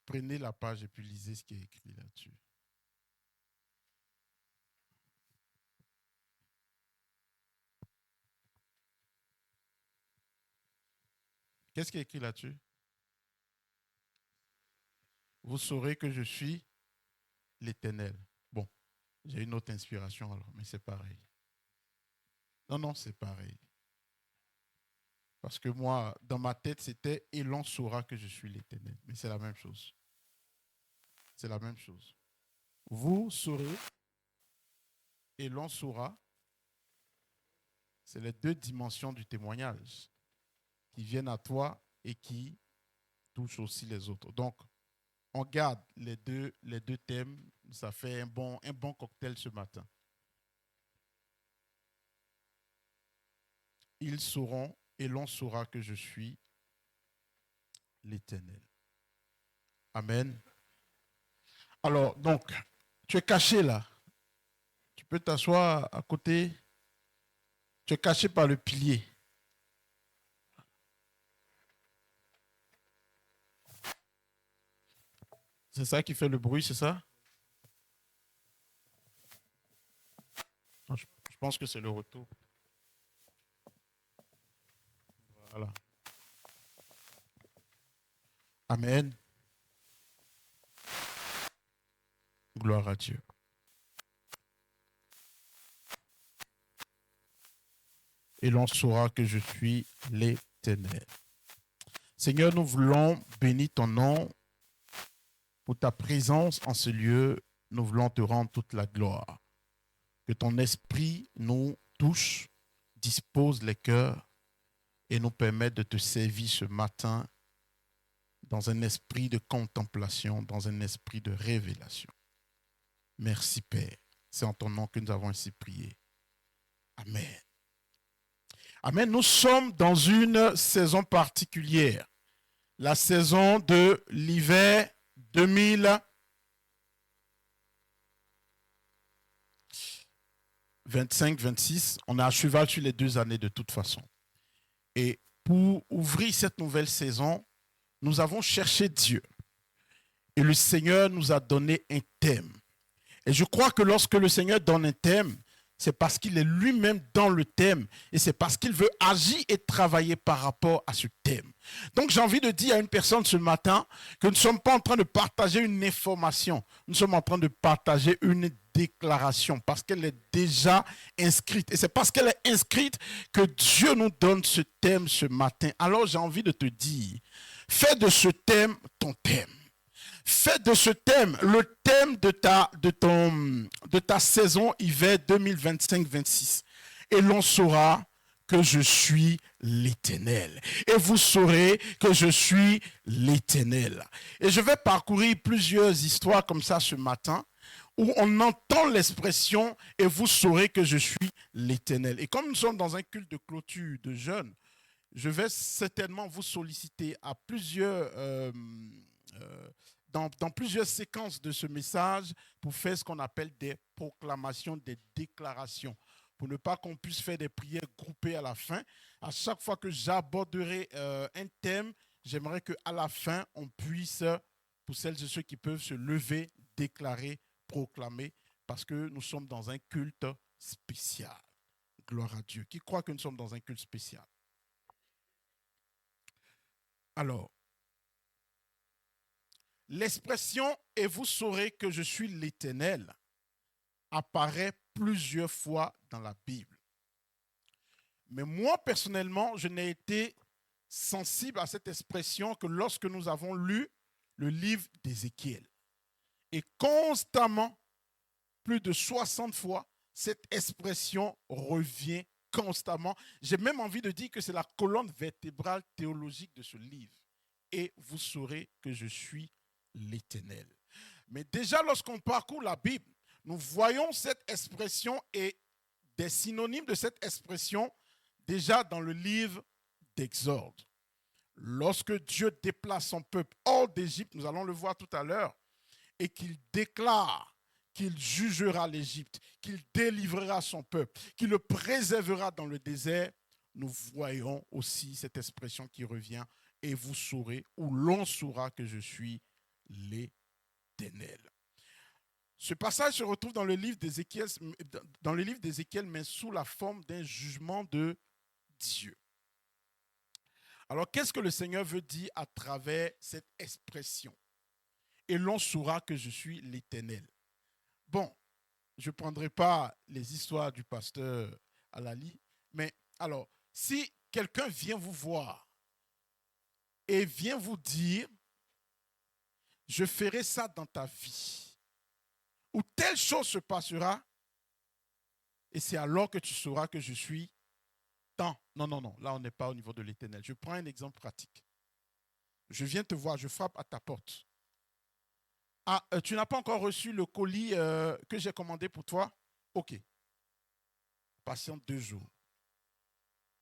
prenez la page et puis lisez ce qui est écrit là-dessus. Qu'est-ce qui est écrit là-dessus? Vous saurez que je suis l'Éternel. Bon, j'ai une autre inspiration alors, mais c'est pareil. Non, non, c'est pareil. Parce que moi, dans ma tête, c'était « et l'on saura que je suis l'Éternel ». Mais c'est la même chose. C'est la même chose. Vous saurez et l'on saura. C'est les deux dimensions du témoignage qui viennent à toi et qui touchent aussi les autres. Donc, on garde les deux thèmes. Ça fait un bon cocktail ce matin. Ils sauront et l'on saura que je suis l'Éternel. Amen. Alors, donc, tu es caché là. Tu peux t'asseoir à côté. Tu es caché par le pilier. C'est ça qui fait le bruit, c'est ça? Non, je pense que c'est le retour. Voilà. Amen. Gloire à Dieu. Et l'on saura que je suis l'Éternel. Seigneur, nous voulons bénir ton nom pour ta présence en ce lieu. Nous voulons te rendre toute la gloire. Que ton esprit nous touche, dispose les cœurs et nous permette de te servir ce matin dans un esprit de contemplation, dans un esprit de révélation. Merci Père. C'est en ton nom que nous avons ainsi prié. Amen. Amen. Nous sommes dans une saison particulière. La saison de l'hiver 2025-26. On est à cheval sur les 2 années de toute façon. Et pour ouvrir cette nouvelle saison, nous avons cherché Dieu. Et le Seigneur nous a donné un thème. Et je crois que lorsque le Seigneur donne un thème, c'est parce qu'il est lui-même dans le thème et c'est parce qu'il veut agir et travailler par rapport à ce thème. Donc j'ai envie de dire à une personne ce matin que nous ne sommes pas en train de partager une information, nous sommes en train de partager une déclaration parce qu'elle est déjà inscrite. Et c'est parce qu'elle est inscrite que Dieu nous donne ce thème ce matin. Alors j'ai envie de te dire, fais de ce thème ton thème. Fais de ce thème le thème de ta saison hiver 2025-26. Et l'on saura que je suis l'Éternel. Et vous saurez que je suis l'Éternel. Et je vais parcourir plusieurs histoires comme ça ce matin où on entend l'expression « et vous saurez que je suis l'Éternel ». Et comme nous sommes dans un culte de clôture de jeûne, je vais certainement vous solliciter à plusieurs... dans plusieurs séquences de ce message pour faire ce qu'on appelle des proclamations, des déclarations, pour ne pas qu'on puisse faire des prières groupées à la fin. À chaque fois que j'aborderai un thème, j'aimerais qu'à la fin, on puisse, pour celles et ceux qui peuvent se lever, déclarer, proclamer, parce que nous sommes dans un culte spécial. Gloire à Dieu. Qui croit que nous sommes dans un culte spécial? Alors, l'expression « et vous saurez que je suis l'Éternel » apparaît plusieurs fois dans la Bible. Mais moi, personnellement, je n'ai été sensible à cette expression que lorsque nous avons lu le livre d'Ézéchiel. Et constamment, plus de 60 fois, cette expression revient constamment. J'ai même envie de dire que c'est la colonne vertébrale théologique de ce livre. Et vous saurez que je suis l'Éternel. Mais déjà, lorsqu'on parcourt la Bible, nous voyons cette expression et des synonymes de cette expression déjà dans le livre d'Exode. Lorsque Dieu déplace son peuple hors d'Égypte, nous allons le voir tout à l'heure, et qu'il déclare qu'il jugera l'Égypte, qu'il délivrera son peuple, qu'il le préservera dans le désert, nous voyons aussi cette expression qui revient, et vous saurez, ou l'on saura que je suis l'Éternel. Ce passage se retrouve dans le livre d'Ézéchiel, mais sous la forme d'un jugement de Dieu. Alors, qu'est-ce que le Seigneur veut dire à travers cette expression? Et l'on saura que je suis l'Éternel. Bon, je ne prendrai pas les histoires du pasteur Alali, mais alors, si quelqu'un vient vous voir et vient vous dire, je ferai ça dans ta vie, ou telle chose se passera, et c'est alors que tu sauras que je suis tant. Non, là on n'est pas au niveau de l'Éternel. Je prends un exemple pratique. Je viens te voir, je frappe à ta porte. Ah, tu n'as pas encore reçu le colis que j'ai commandé pour toi? Ok. Patiente 2 jours.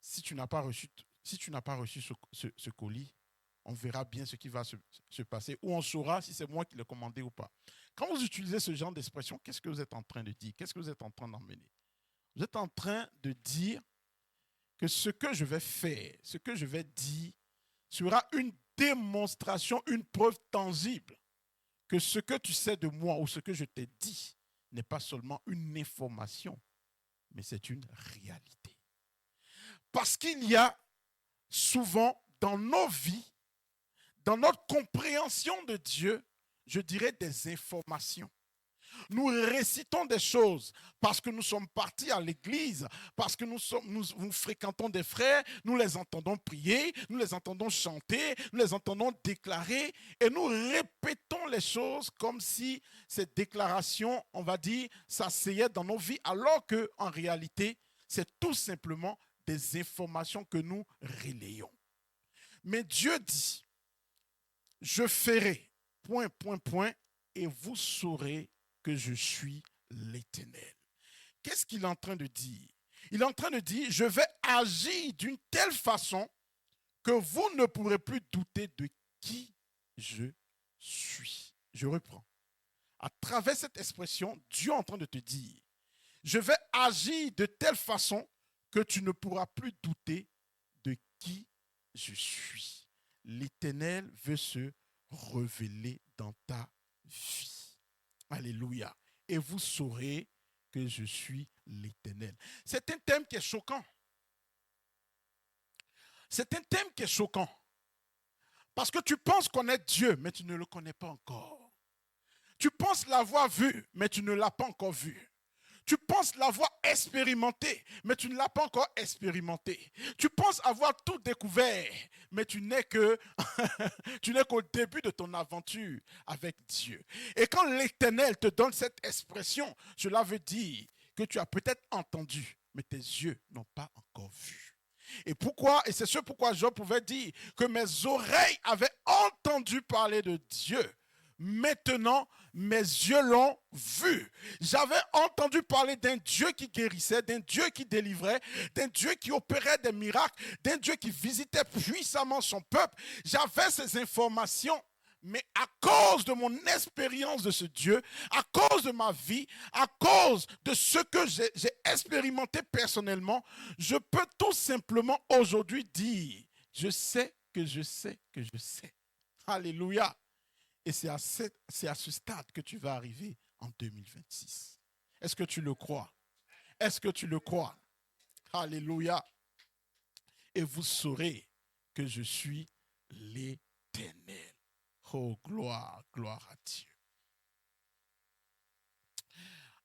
Si tu n'as pas reçu ce colis, on verra bien ce qui va se passer, ou on saura si c'est moi qui l'ai commandé ou pas. Quand vous utilisez ce genre d'expression, qu'est-ce que vous êtes en train de dire? Qu'est-ce que vous êtes en train d'emmener? Vous êtes en train de dire que ce que je vais faire, ce que je vais dire, sera une démonstration, une preuve tangible que ce que tu sais de moi ou ce que je t'ai dit n'est pas seulement une information, mais c'est une réalité. Parce qu'il y a souvent dans nos vies, dans notre compréhension de Dieu, je dirais des informations. Nous récitons des choses parce que nous sommes partis à l'église, parce que nous fréquentons des frères, nous les entendons prier, nous les entendons chanter, nous les entendons déclarer et nous répétons les choses comme si ces déclarations, on va dire, s'asseyaient dans nos vies, alors qu'en réalité, c'est tout simplement des informations que nous relayons. Mais Dieu dit, je ferai, et vous saurez que je suis l'Éternel. Qu'est-ce qu'il est en train de dire? Il est en train de dire, je vais agir d'une telle façon que vous ne pourrez plus douter de qui je suis. Je reprends. À travers cette expression, Dieu est en train de te dire, je vais agir de telle façon que tu ne pourras plus douter de qui je suis. L'Éternel veut se révéler dans ta vie. Alléluia. Et vous saurez que je suis l'Éternel. C'est un thème qui est choquant. C'est un thème qui est choquant. Parce que tu penses connaître Dieu, mais tu ne le connais pas encore. Tu penses l'avoir vu, mais tu ne l'as pas encore vu. Tu penses l'avoir expérimenté, mais tu ne l'as pas encore expérimenté. Tu penses avoir tout découvert, mais tu n'es qu'au début de ton aventure avec Dieu. Et quand l'Éternel te donne cette expression, cela veut dire que tu as peut-être entendu, mais tes yeux n'ont pas encore vu. Et c'est ce pourquoi Job pouvait dire que mes oreilles avaient entendu parler de Dieu. Maintenant, mes yeux l'ont vu. J'avais entendu parler d'un Dieu qui guérissait, d'un Dieu qui délivrait, d'un Dieu qui opérait des miracles, d'un Dieu qui visitait puissamment son peuple. J'avais ces informations, mais à cause de mon expérience de ce Dieu, à cause de ma vie, à cause de ce que j'ai expérimenté personnellement, je peux tout simplement aujourd'hui dire, je sais que je sais que je sais. Alléluia. Et c'est à ce stade que tu vas arriver en 2026. Est-ce que tu le crois? Est-ce que tu le crois? Alléluia. Et vous saurez que je suis l'Éternel. Oh, gloire à Dieu.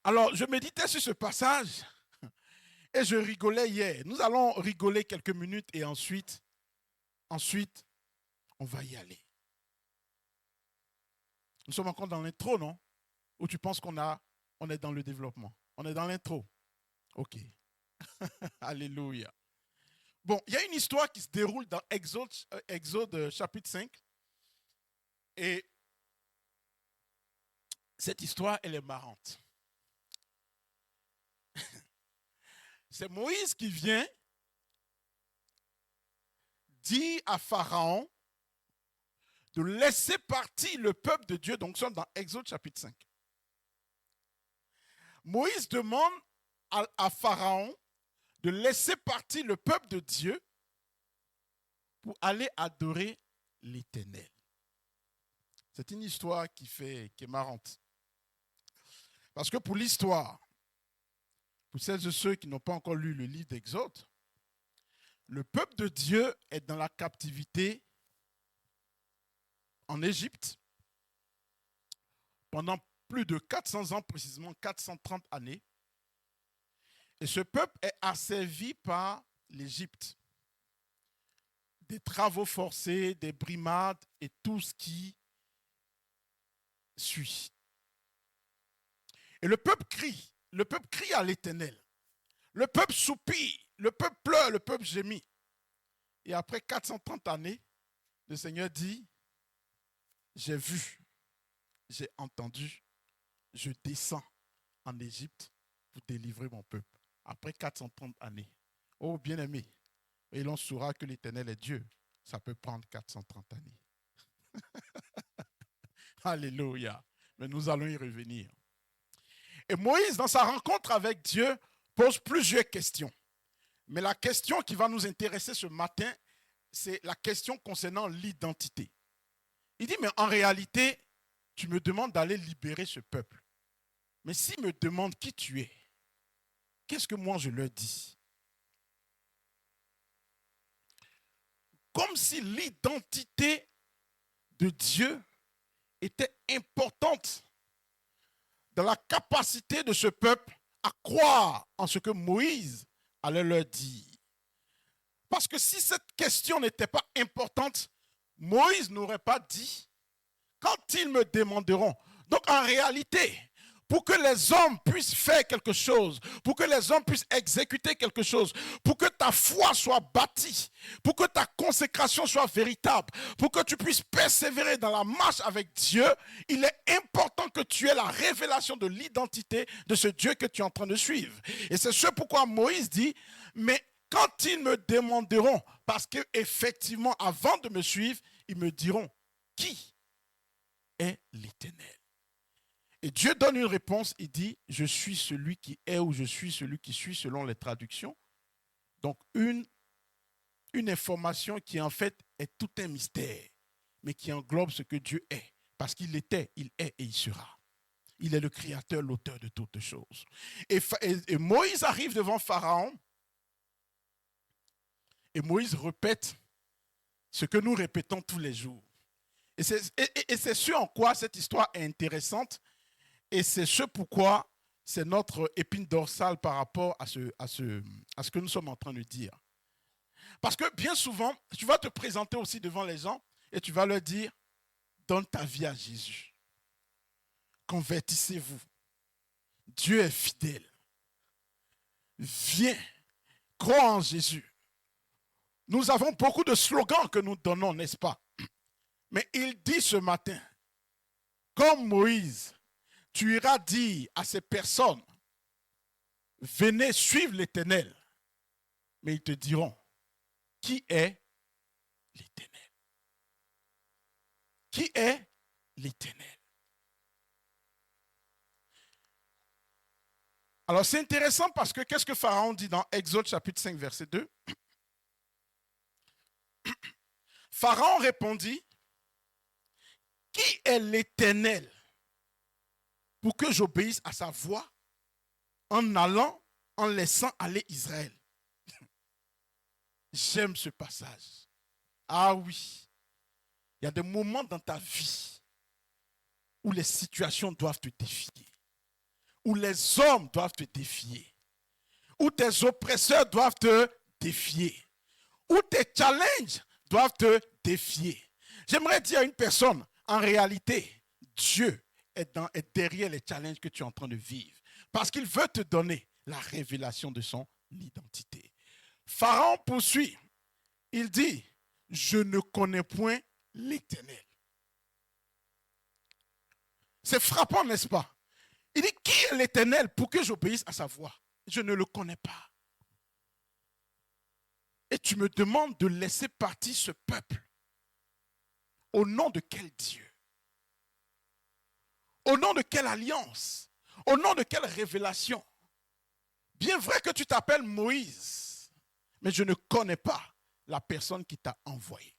Alors, je méditais sur ce passage et je rigolais hier. Nous allons rigoler quelques minutes et ensuite, on va y aller. Nous sommes encore dans l'intro, non? Ou tu penses qu'on est dans le développement? On est dans l'intro. Ok. Alléluia. Bon, il y a une histoire qui se déroule dans Exode chapitre 5. Et cette histoire, elle est marrante. C'est Moïse qui vient dire à Pharaon de laisser partir le peuple de Dieu. Donc, nous sommes dans Exode chapitre 5. Moïse demande à Pharaon de laisser partir le peuple de Dieu pour aller adorer l'Éternel. C'est une histoire qui est marrante. Parce que pour l'histoire, pour celles et ceux qui n'ont pas encore lu le livre d'Exode, le peuple de Dieu est dans la captivité en Égypte pendant plus de 400 ans, précisément 430 années. Et ce peuple est asservi par l'Égypte. Des travaux forcés, des brimades et tout ce qui suit. Et le peuple crie à l'Éternel. Le peuple soupire, le peuple pleure, le peuple gémit. Et après 430 années, le Seigneur dit, j'ai vu, j'ai entendu, je descends en Égypte pour délivrer mon peuple. Après 430 années. Oh, bien-aimé, et l'on saura que l'Éternel est Dieu. Ça peut prendre 430 années. Alléluia. Mais nous allons y revenir. Et Moïse, dans sa rencontre avec Dieu, pose plusieurs questions. Mais la question qui va nous intéresser ce matin, c'est la question concernant l'identité. Il dit, mais en réalité, tu me demandes d'aller libérer ce peuple. Mais s'ils me demandent qui tu es, qu'est-ce que moi je leur dis? Comme si l'identité de Dieu était importante dans la capacité de ce peuple à croire en ce que Moïse allait leur dire. Parce que si cette question n'était pas importante, Moïse n'aurait pas dit quand ils me demanderont. Donc en réalité, pour que les hommes puissent faire quelque chose, pour que les hommes puissent exécuter quelque chose, pour que ta foi soit bâtie, pour que ta consécration soit véritable, pour que tu puisses persévérer dans la marche avec Dieu, il est important que tu aies la révélation de l'identité de ce Dieu que tu es en train de suivre. Et c'est ce pourquoi Moïse dit, mais quand ils me demanderont, parce qu'effectivement, avant de me suivre, ils me diront, qui est l'Éternel? Et Dieu donne une réponse, il dit, je suis celui qui est ou je suis celui qui suis selon les traductions. Donc une information qui en fait est tout un mystère, mais qui englobe ce que Dieu est. Parce qu'il était, il est et il sera. Il est le créateur, l'auteur de toutes choses. Et Moïse arrive devant Pharaon, et Moïse répète ce que nous répétons tous les jours. Et c'est ce en quoi cette histoire est intéressante. Et c'est ce pourquoi c'est notre épine dorsale par rapport à ce que nous sommes en train de dire. Parce que bien souvent, tu vas te présenter aussi devant les gens et tu vas leur dire, donne ta vie à Jésus. Convertissez-vous. Dieu est fidèle. Viens, crois en Jésus. Nous avons beaucoup de slogans que nous donnons, n'est-ce pas? Mais il dit ce matin, comme Moïse, tu iras dire à ces personnes, venez suivre l'Éternel. Mais ils te diront, qui est l'Éternel? Qui est l'Éternel? Alors c'est intéressant parce que qu'est-ce que Pharaon dit dans Exode chapitre 5 verset 2? Pharaon répondit, qui est l'Éternel pour que j'obéisse à sa voix en allant, en laissant aller Israël? J'aime ce passage. Ah oui, il y a des moments dans ta vie où les situations doivent te défier, où les hommes doivent te défier, où tes oppresseurs doivent te défier, où tes challenges doivent te défier. J'aimerais dire à une personne, en réalité, Dieu est derrière les challenges que tu es en train de vivre, parce qu'il veut te donner la révélation de son identité. Pharaon poursuit, il dit, je ne connais point l'Éternel. C'est frappant, n'est-ce pas? Il dit, qui est l'Éternel pour que j'obéisse à sa voix? Je ne le connais pas. Et tu me demandes de laisser partir ce peuple. Au nom de quel Dieu? Au nom de quelle alliance? Au nom de quelle révélation? Bien vrai que tu t'appelles Moïse, mais je ne connais pas la personne qui t'a envoyé.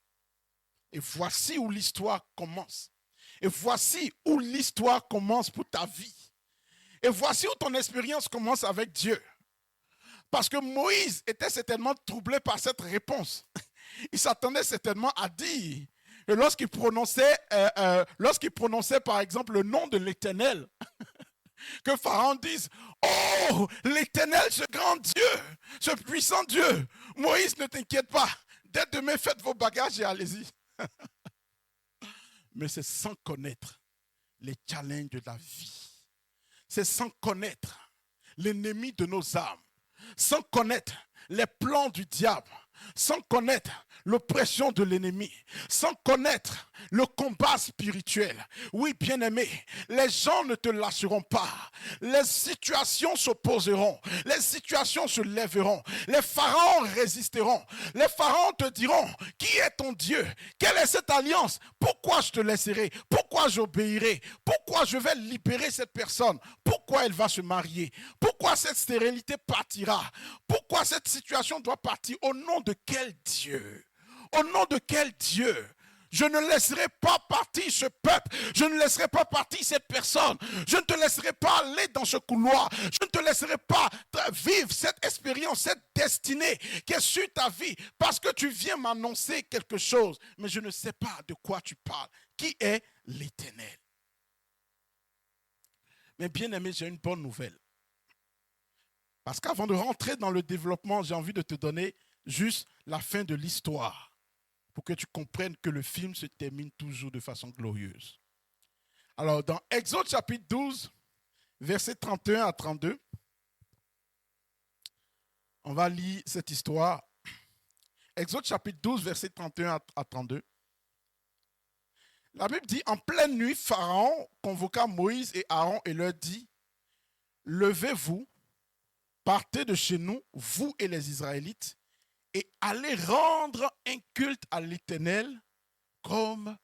Et voici où l'histoire commence. Et voici où l'histoire commence pour ta vie. Et voici où ton expérience commence avec Dieu. Parce que Moïse était certainement troublé par cette réponse. Il s'attendait certainement à dire, et lorsqu'il prononçait par exemple le nom de l'Éternel, que Pharaon dise, oh, l'Éternel, ce grand Dieu, ce puissant Dieu. Moïse, ne t'inquiète pas, dès demain, faites vos bagages et allez-y. Mais c'est sans connaître les challenges de la vie. C'est sans connaître l'ennemi de nos âmes. Sans connaître les plans du diable, sans connaître l'oppression de l'ennemi, sans connaître le combat spirituel. Oui, bien-aimé, les gens ne te lâcheront pas. Les situations s'opposeront, les situations se lèveront, les pharaons résisteront. Les pharaons te diront, qui est ton Dieu? Quelle est cette alliance? Pourquoi je te laisserai? Pourquoi j'obéirai? Pourquoi je vais libérer cette personne? Pourquoi elle va se marier? Pourquoi cette stérilité partira? Pourquoi cette situation doit partir? Au nom de quel Dieu? Au nom de quel Dieu? Je ne laisserai pas partir ce peuple. Je ne laisserai pas partir cette personne. Je ne te laisserai pas aller dans ce couloir. Je ne te laisserai pas vivre cette expérience, cette destinée qui est sur ta vie. Parce que tu viens m'annoncer quelque chose. Mais je ne sais pas de quoi tu parles. Qui est l'Éternel? Mais bien aimé, j'ai une bonne nouvelle. Parce qu'avant de rentrer dans le développement, j'ai envie de te donner juste la fin de l'histoire pour que tu comprennes que le film se termine toujours de façon glorieuse. Alors, dans Exode chapitre 12, versets 31 à 32, on va lire cette histoire. Exode chapitre 12, versets 31 à 32. La Bible dit, en pleine nuit, Pharaon convoqua Moïse et Aaron et leur dit, levez-vous, partez de chez nous, vous et les Israélites, et allez rendre un culte à l'Éternel comme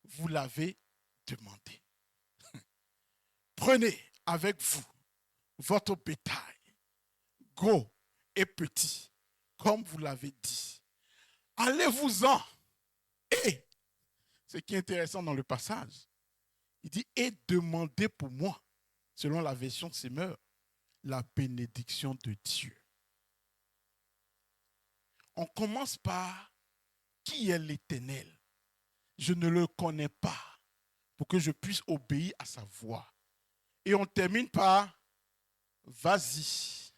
vous l'avez demandé. Prenez avec vous votre bétail, gros et petit, comme vous l'avez dit. Allez-vous-en. Et, ce qui est intéressant dans le passage, il dit, et demandez pour moi, selon la version de Semeur, la bénédiction de Dieu. On commence par qui est l'Éternel? Je ne le connais pas pour que je puisse obéir à sa voix. Et on termine par vas-y.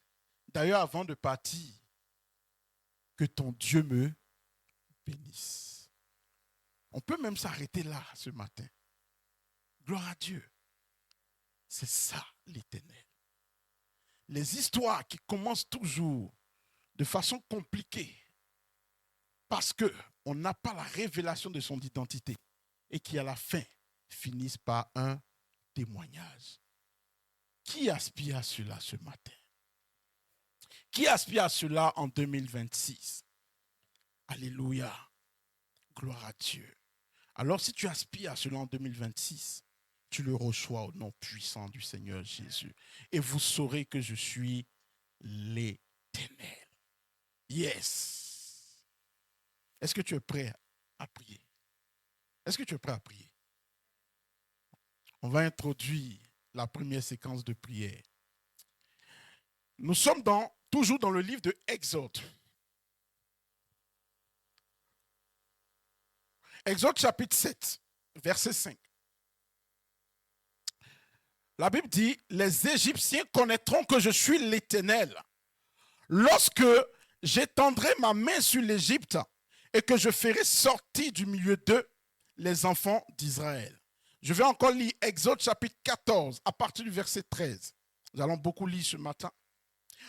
D'ailleurs, avant de partir, que ton Dieu me bénisse. On peut même s'arrêter là ce matin. Gloire à Dieu. C'est ça l'Éternel. Les histoires qui commencent toujours de façon compliquée parce qu'on n'a pas la révélation de son identité et qui à la fin finissent par un témoignage. Qui aspire à cela ce matin? Qui aspire à cela en 2026? Alléluia. Gloire à Dieu. Alors si tu aspires à cela en 2026, tu le reçois au nom puissant du Seigneur Jésus. Et vous saurez que je suis l'Éternel. Yes. Est-ce que tu es prêt à prier? Est-ce que tu es prêt à prier? On va introduire la première séquence de prière. Nous sommes toujours dans le livre de Exode. Exode chapitre 7, verset 5. La Bible dit, les Égyptiens connaîtront que je suis l'Éternel lorsque j'étendrai ma main sur l'Égypte et que je ferai sortir du milieu d'eux les enfants d'Israël. Je vais encore lire Exode chapitre 14 à partir du verset 13. Nous allons beaucoup lire ce matin.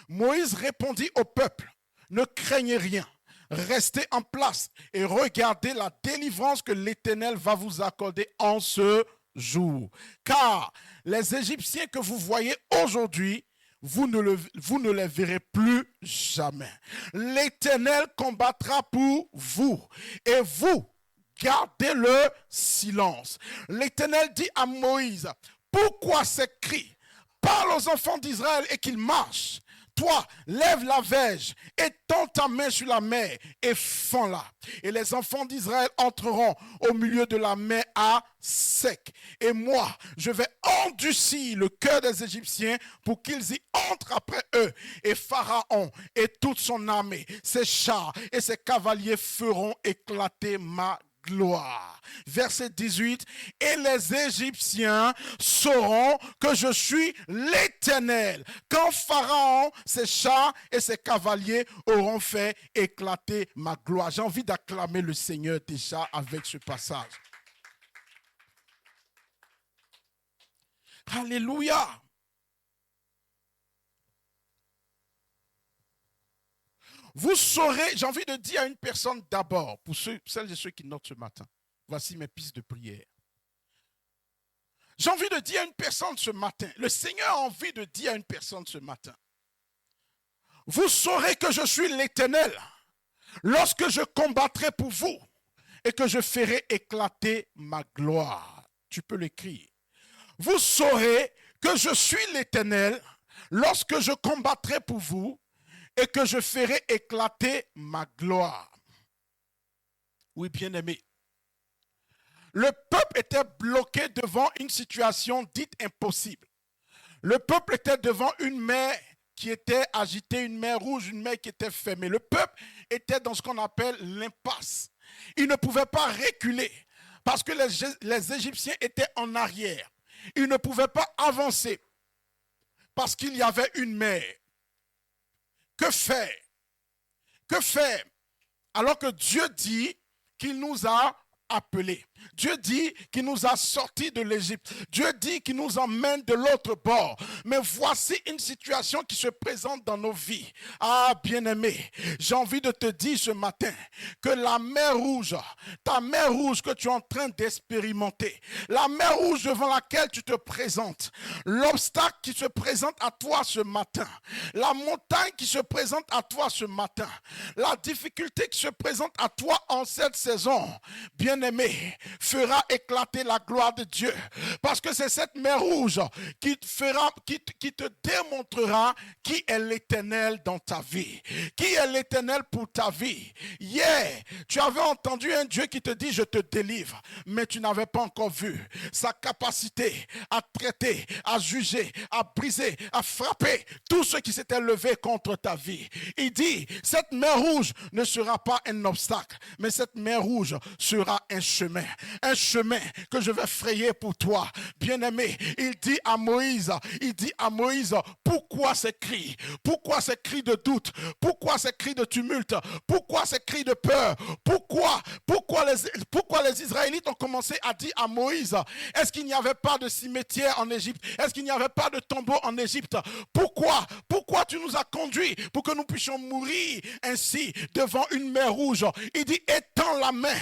Moïse répondit au peuple, ne craignez rien, restez en place et regardez la délivrance que l'Éternel va vous accorder en ce jour. Car les Égyptiens que vous voyez aujourd'hui, vous ne les verrez plus jamais. L'Éternel combattra pour vous et vous gardez le silence. L'Éternel dit à Moïse, pourquoi ces cris? Parle aux enfants d'Israël et qu'ils marchent. Toi, lève la verge, étends ta main sur la mer et fends-la. Et les enfants d'Israël entreront au milieu de la mer à sec. Et moi, je vais endurcir le cœur des Égyptiens pour qu'ils y entrent après eux. Et Pharaon et toute son armée, ses chars et ses cavaliers feront éclater ma gloire. Verset 18, et les Égyptiens sauront que je suis l'Éternel, quand Pharaon, ses chars et ses cavaliers auront fait éclater ma gloire. J'ai envie d'acclamer le Seigneur déjà avec ce passage. Alléluia. Vous saurez, j'ai envie de dire à une personne d'abord, pour celles et ceux qui notent ce matin, voici mes pistes de prière. J'ai envie de dire à une personne ce matin, le Seigneur a envie de dire à une personne ce matin, vous saurez que je suis l'Éternel lorsque je combattrai pour vous et que je ferai éclater ma gloire. Tu peux l'écrire. Vous saurez que je suis l'Éternel lorsque je combattrai pour vous et que je ferai éclater ma gloire. Oui, bien-aimé. Le peuple était bloqué devant une situation dite impossible. Le peuple était devant une mer qui était agitée, une mer rouge, une mer qui était fermée. Le peuple était dans ce qu'on appelle l'impasse. Il ne pouvait pas reculer parce que les Égyptiens étaient en arrière. Ils ne pouvaient pas avancer parce qu'il y avait une mer. Que faire? Que faire? Alors que Dieu dit qu'il nous a appelés. Dieu dit qu'il nous a sortis de l'Égypte. Dieu dit qu'il nous emmène de l'autre bord. Mais voici une situation qui se présente dans nos vies. Ah, bien-aimé, j'ai envie de te dire ce matin que la mer rouge, ta mer rouge que tu es en train d'expérimenter, la mer rouge devant laquelle tu te présentes, l'obstacle qui se présente à toi ce matin, la montagne qui se présente à toi ce matin, la difficulté qui se présente à toi en cette saison, bien-aimé, fera éclater la gloire de Dieu. Parce que c'est cette mer rouge qui te démontrera qui est l'Éternel dans ta vie. Qui est l'Éternel pour ta vie. Hier, tu avais entendu un Dieu qui te dit je te délivre. Mais tu n'avais pas encore vu sa capacité à traiter, à juger, à briser, à frapper tous ceux qui s'étaient levés contre ta vie. Il dit cette mer rouge ne sera pas un obstacle, mais cette mer rouge sera un chemin que je vais frayer pour toi. Bien-aimé, il dit à Moïse, pourquoi ces cris? Pourquoi ces cris de doute? Pourquoi ces cris de tumulte? Pourquoi ces cris de peur? Pourquoi les Israélites ont commencé à dire à Moïse, est-ce qu'il n'y avait pas de cimetière en Égypte? Est-ce qu'il n'y avait pas de tombeau en Égypte? Pourquoi tu nous as conduits pour que nous puissions mourir ainsi devant une mer rouge? Il dit, étends la main,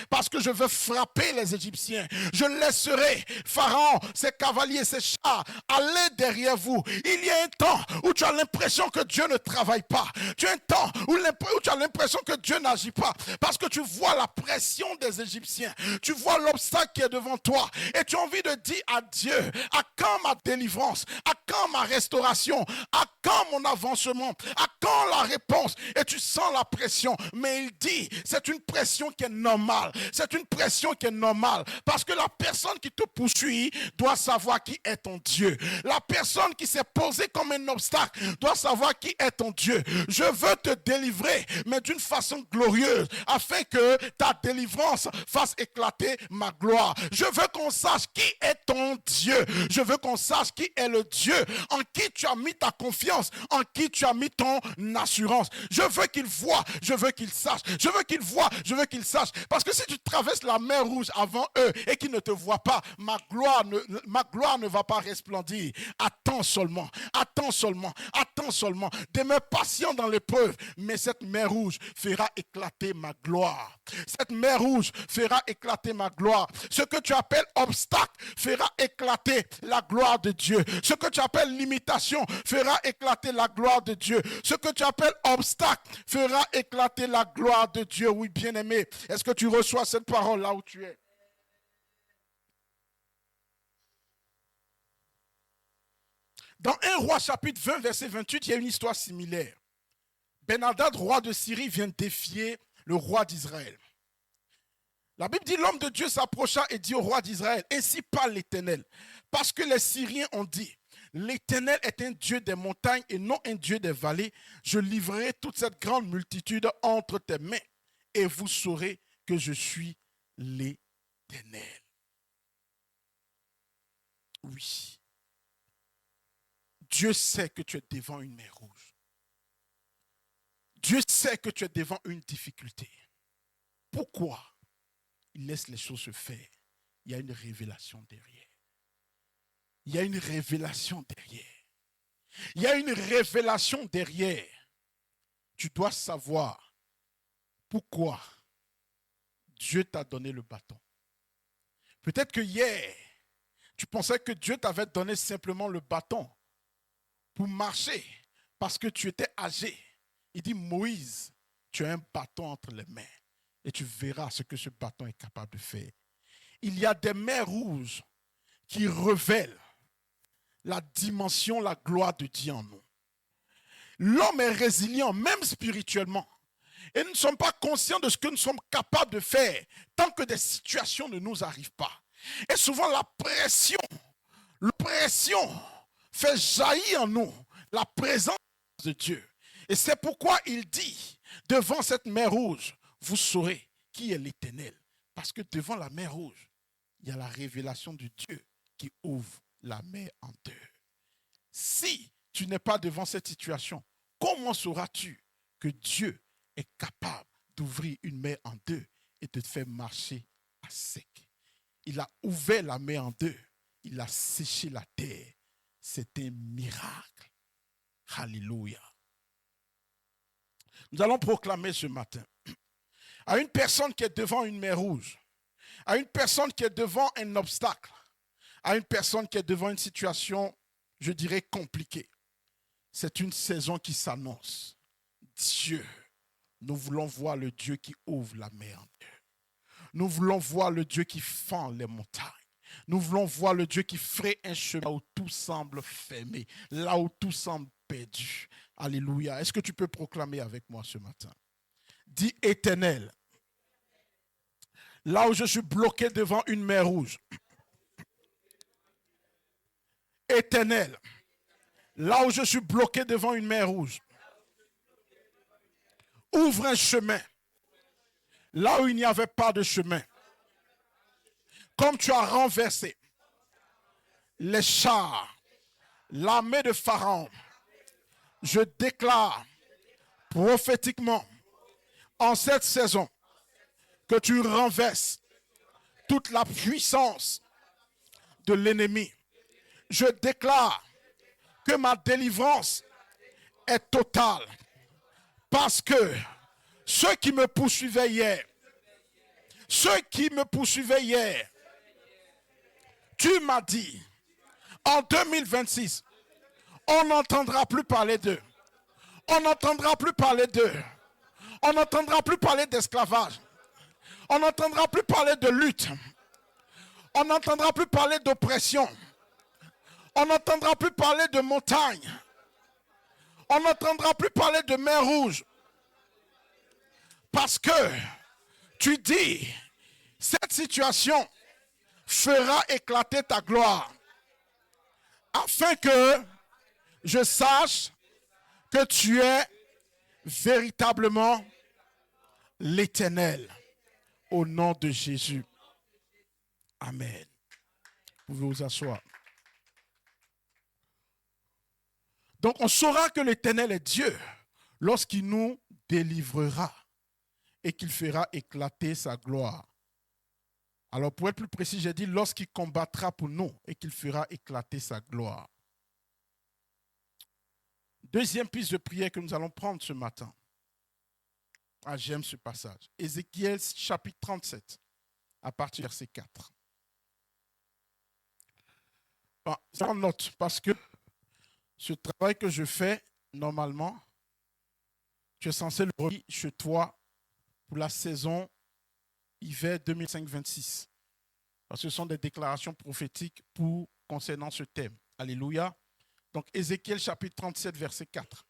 parce que je veux frapper les Égyptiens. Je laisserai Pharaon, ses cavaliers, ses chars aller derrière vous. Il y a un temps où tu as l'impression que Dieu ne travaille pas. Tu as un temps où tu as l'impression que Dieu n'agit pas. Parce que tu vois la pression des Égyptiens. Tu vois l'obstacle qui est devant toi. Et tu as envie de dire à Dieu, à quand ma délivrance? À quand ma restauration? À quand mon avancement? À quand la réponse? Et tu sens la pression. Mais il dit, c'est une pression qui est normale. C'est une pression qui est normale. Parce que la personne qui te poursuit doit savoir qui est ton Dieu. La personne qui s'est posée comme un obstacle doit savoir qui est ton Dieu. Je veux te délivrer, mais d'une façon glorieuse, afin que ta délivrance fasse éclater ma gloire. Je veux qu'on sache qui est ton Dieu. Je veux qu'on sache qui est le Dieu en qui tu as mis ta confiance, en qui tu as mis ton assurance. Je veux qu'il voie, je veux qu'il sache. Je veux qu'il voie, je veux qu'il sache. Parce que si tu traverses la mer rouge avant eux et qu'ils ne te voient pas, ma gloire ne va pas resplendir. Attends seulement, attends seulement, attends seulement. Demeure patient dans l'épreuve, mais cette mer rouge fera éclater ma gloire. Cette mer rouge fera éclater ma gloire. Ce que tu appelles obstacle fera éclater la gloire de Dieu. Ce que tu appelles limitation fera éclater la gloire de Dieu. Ce que tu appelles obstacle fera éclater la gloire de Dieu. Oui, bien-aimé, est-ce que tu reçois cette parole là où tu es? Dans 1 Roi chapitre 20, verset 28, il y a une histoire similaire. Ben-Hadad, roi de Syrie, vient défier le roi d'Israël. La Bible dit, l'homme de Dieu s'approcha et dit au roi d'Israël, ainsi parle l'Éternel, parce que les Syriens ont dit, l'Éternel est un Dieu des montagnes et non un Dieu des vallées. Je livrerai toute cette grande multitude entre tes mains et vous saurez que je suis l'Éternel. Oui. Dieu sait que tu es devant une mer rouge. Dieu sait que tu es devant une difficulté. Pourquoi? Il laisse les choses se faire. Il y a une révélation derrière. Il y a une révélation derrière. Il y a une révélation derrière. Tu dois savoir pourquoi Dieu t'a donné le bâton. Peut-être que hier, tu pensais que Dieu t'avait donné simplement le bâton pour marcher parce que tu étais âgé. Il dit, Moïse, tu as un bâton entre les mains et tu verras ce que ce bâton est capable de faire. Il y a des mers rouges qui révèlent la dimension, la gloire de Dieu en nous. L'homme est résilient, même spirituellement. Et nous ne sommes pas conscients de ce que nous sommes capables de faire tant que des situations ne nous arrivent pas. Et souvent la pression fait jaillir en nous la présence de Dieu. Et c'est pourquoi il dit, devant cette mer rouge, vous saurez qui est l'Éternel. Parce que devant la mer rouge, il y a la révélation de Dieu qui ouvre la mer en deux. Si tu n'es pas devant cette situation, comment sauras-tu que Dieu est capable d'ouvrir une mer en deux et de te faire marcher à sec? Il a ouvert la mer en deux. Il a séché la terre. C'est un miracle. Alléluia. Nous allons proclamer ce matin à une personne qui est devant une mer rouge, à une personne qui est devant un obstacle, à une personne qui est devant une situation, je dirais, compliquée. C'est une saison qui s'annonce. Dieu, nous voulons voir le Dieu qui ouvre la mer en deux. Nous voulons voir le Dieu qui fend les montagnes. Nous voulons voir le Dieu qui ferait un chemin où tout semble fermé, là où tout semble perdu. Alléluia. Est-ce que tu peux proclamer avec moi ce matin? Dis Éternel, là où je suis bloqué devant une mer rouge. Éternel, là où je suis bloqué devant une mer rouge. Ouvre un chemin là où il n'y avait pas de chemin. Comme tu as renversé les chars, l'armée de Pharaon, je déclare prophétiquement en cette saison que tu renverses toute la puissance de l'ennemi. Je déclare que ma délivrance est totale parce que ceux qui me poursuivaient hier, tu m'as dit, en 2026, on n'entendra plus parler d'eux. On n'entendra plus parler d'eux. On n'entendra plus parler d'esclavage. On n'entendra plus parler de lutte. On n'entendra plus parler d'oppression. On n'entendra plus parler de montagne. On n'entendra plus parler de mer rouge. Parce que tu dis, cette situation fera éclater ta gloire. Afin que je sache que tu es véritablement l'Éternel. Au nom de Jésus. Amen. Vous pouvez vous asseoir. Donc on saura que l'Éternel est Dieu lorsqu'il nous délivrera et qu'il fera éclater sa gloire. Alors pour être plus précis, j'ai dit lorsqu'il combattra pour nous et qu'il fera éclater sa gloire. Deuxième piste de prière que nous allons prendre ce matin. Ah, j'aime ce passage. Ézéchiel chapitre 37, à partir du verset 4. Bon, ça note parce que ce travail que je fais, normalement, tu es censé le remettre chez toi pour la saison hiver 2005-26. Parce que ce sont des déclarations prophétiques concernant ce thème. Alléluia. Donc Ézéchiel chapitre 37, verset 4.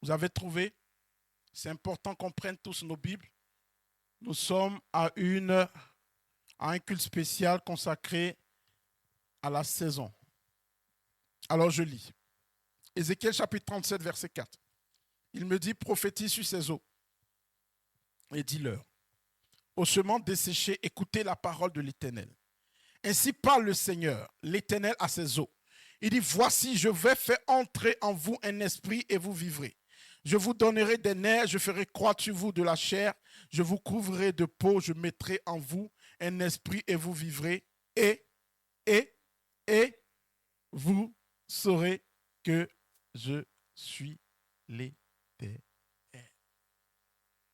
Vous avez trouvé? C'est important qu'on prenne tous nos Bibles. Nous sommes à un culte spécial consacré à la saison. Alors je lis. Ézéchiel chapitre 37, verset 4. Il me dit, prophétise sur ces eaux et dis-leur, ossements desséchés, écoutez la parole de l'Éternel. Ainsi parle le Seigneur, l'Éternel à ses eaux. Il dit, voici, je vais faire entrer en vous un esprit et vous vivrez. Je vous donnerai des nerfs, je ferai croître sur vous de la chair, je vous couvrirai de peau, je mettrai en vous un esprit et vous vivrez. Et vous saurez que je suis l'Éternel.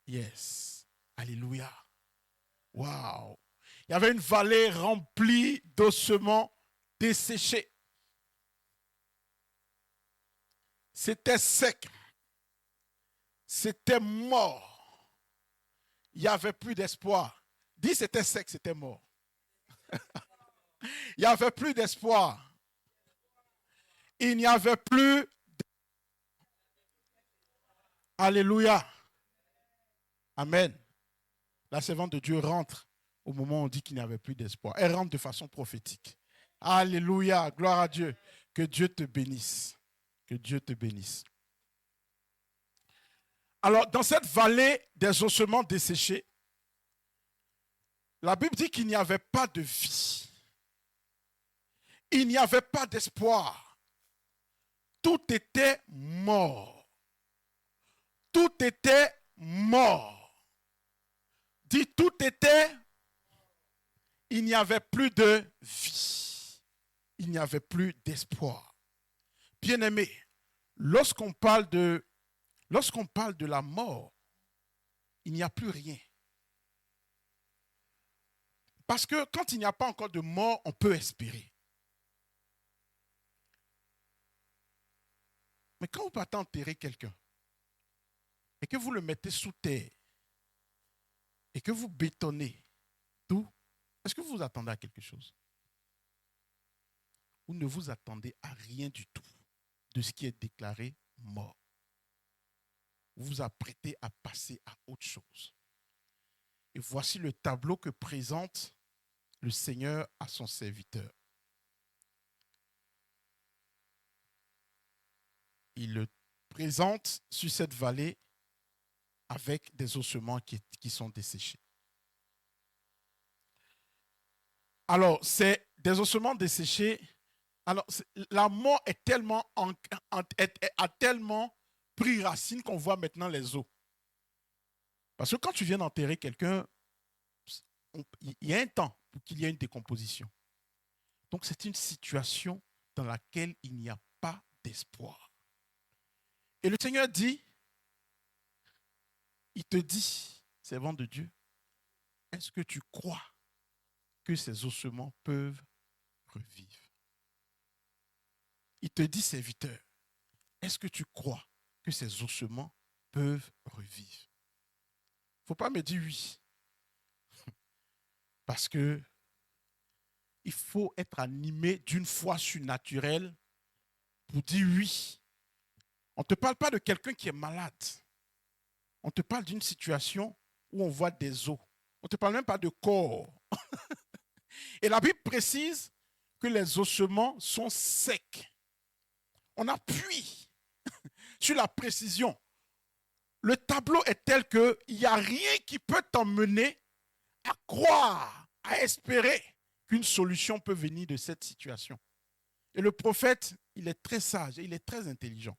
Yes. Alléluia. Wow. Il y avait une vallée remplie d'ossements desséchés. C'était sec. C'était mort. Il n'y avait plus d'espoir. Dis c'était sec, c'était mort. Il n'y avait plus d'espoir. Il n'y avait plus. Alléluia. Amen. La servante de Dieu rentre au moment où on dit qu'il n'y avait plus d'espoir. Elle rentre de façon prophétique. Alléluia. Gloire à Dieu. Que Dieu te bénisse. Que Dieu te bénisse. Alors, dans cette vallée des ossements desséchés, la Bible dit qu'il n'y avait pas de vie. Il n'y avait pas d'espoir. Tout était mort. Tout était mort. Dit tout était. Il n'y avait plus de vie. Il n'y avait plus d'espoir. Bien-aimés, lorsqu'on parle de la mort, il n'y a plus rien. Parce que quand il n'y a pas encore de mort, on peut espérer. Mais quand vous partez enterrer quelqu'un et que vous le mettez sous terre et que vous bétonnez tout, est-ce que vous vous attendez à quelque chose? Vous ne vous attendez à rien du tout de ce qui est déclaré mort. Vous vous apprêtez à passer à autre chose. Et voici le tableau que présente le Seigneur à son serviteur. Il le présente sur cette vallée avec des ossements qui sont desséchés. Alors, c'est des ossements desséchés. Alors, la mort est tellement a tellement pris racine qu'on voit maintenant les os. Parce que quand tu viens d'enterrer quelqu'un, il y a un temps pour qu'il y ait une décomposition. Donc, c'est une situation dans laquelle il n'y a pas d'espoir. Et le Seigneur dit, il te dit, servant de Dieu, est-ce que tu crois que ces ossements peuvent revivre? Il te dit, serviteur, est-ce que tu crois que ces ossements peuvent revivre? Il ne faut pas me dire oui. Parce que il faut être animé d'une foi surnaturelle pour dire oui. On ne te parle pas de quelqu'un qui est malade. On te parle d'une situation où on voit des os. On ne te parle même pas de corps. Et la Bible précise que les ossements sont secs. On appuie sur la précision. Le tableau est tel qu'il n'y a rien qui peut t'emmener à croire, à espérer qu'une solution peut venir de cette situation. Et le prophète, il est très sage et il est très intelligent.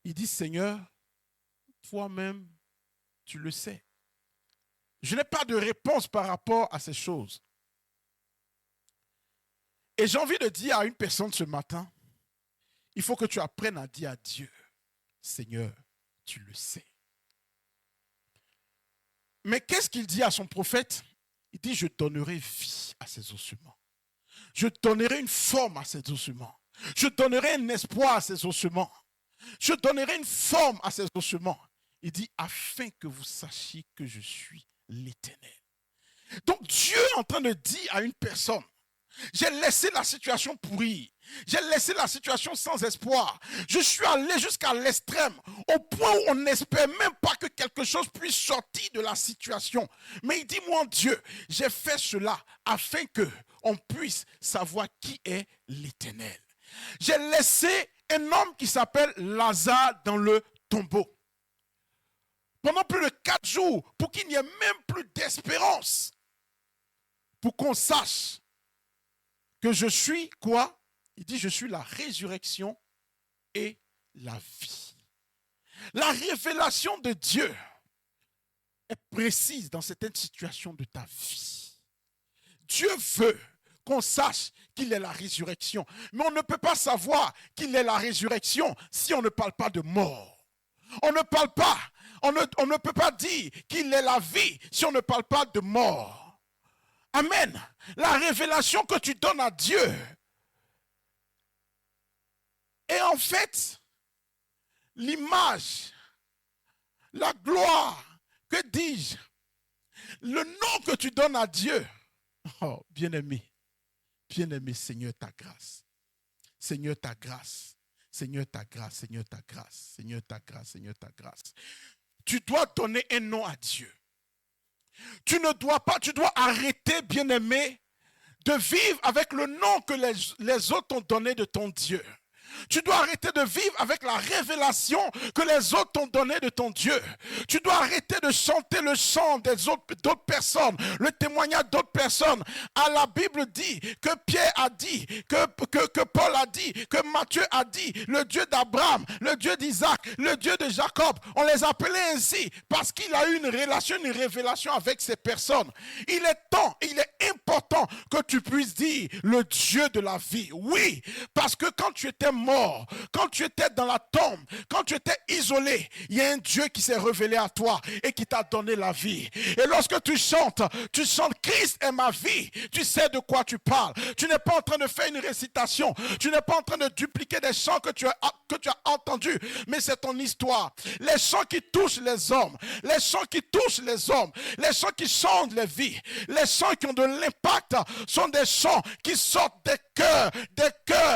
Il dit, Seigneur, toi-même, tu le sais. Je n'ai pas de réponse par rapport à ces choses. Et j'ai envie de dire à une personne ce matin, il faut que tu apprennes à dire à Dieu, Seigneur, tu le sais. Mais qu'est-ce qu'il dit à son prophète? Il dit, je donnerai vie à ces ossements. Je donnerai une forme à ces ossements. Je donnerai un espoir à ces ossements. Je donnerai une forme à ces ossements. Il dit, afin que vous sachiez que je suis l'Éternel. Donc Dieu est en train de dire à une personne, J'ai laissé la situation pourrie. J'ai laissé la situation sans espoir. Je suis allé jusqu'à l'extrême, au point où on n'espère même pas que quelque chose puisse sortir de la situation. Mais il dit, mon Dieu, j'ai fait cela afin que on puisse savoir qui est l'Éternel. J'ai laissé un homme qui s'appelle Lazare dans le tombeau. Pendant plus de 4 jours, pour qu'il n'y ait même plus d'espérance. Pour qu'on sache que je suis quoi? Il dit, je suis la résurrection et la vie. La révélation de Dieu est précise dans certaines situations de ta vie. Dieu veut qu'on sache qu'il est la résurrection. Mais on ne peut pas savoir qu'il est la résurrection si on ne parle pas de mort. On ne parle pas, on ne peut pas dire qu'il est la vie si on ne parle pas de mort. Amen. La révélation que tu donnes à Dieu est en fait l'image, la gloire, que dis-je, le nom que tu donnes à Dieu. Oh, bien-aimé, Seigneur, ta grâce. Seigneur, ta grâce. Seigneur, ta grâce, Seigneur, ta grâce. Seigneur, ta grâce, Seigneur, ta grâce. Tu dois donner un nom à Dieu. Tu ne dois pas, tu dois arrêter, bien-aimé, de vivre avec le nom que les autres ont donné de ton Dieu. Tu dois arrêter de vivre avec la révélation que les autres t'ont donnée de ton Dieu. Tu dois arrêter de chanter le chant d'autres personnes, le témoignage d'autres personnes. La Bible dit, que Pierre a dit, que Paul a dit, que Matthieu a dit, le Dieu d'Abraham, le Dieu d'Isaac, le Dieu de Jacob. On les appelait ainsi parce qu'il a eu une relation, une révélation avec ces personnes. Il est important que tu puisses dire le Dieu de la vie. Oui, parce que quand tu étais mort, quand tu étais dans la tombe, quand tu étais isolé, il y a un Dieu qui s'est révélé à toi et qui t'a donné la vie. Et lorsque tu chantes Christ est ma vie, tu sais de quoi tu parles. Tu n'es pas en train de faire une récitation, tu n'es pas en train de dupliquer des chants que tu as entendus, mais c'est ton histoire. Les chants qui touchent les hommes, les chants qui touchent les hommes, les chants qui changent les vies, les chants qui ont de l'impact sont des chants qui sortent des cœurs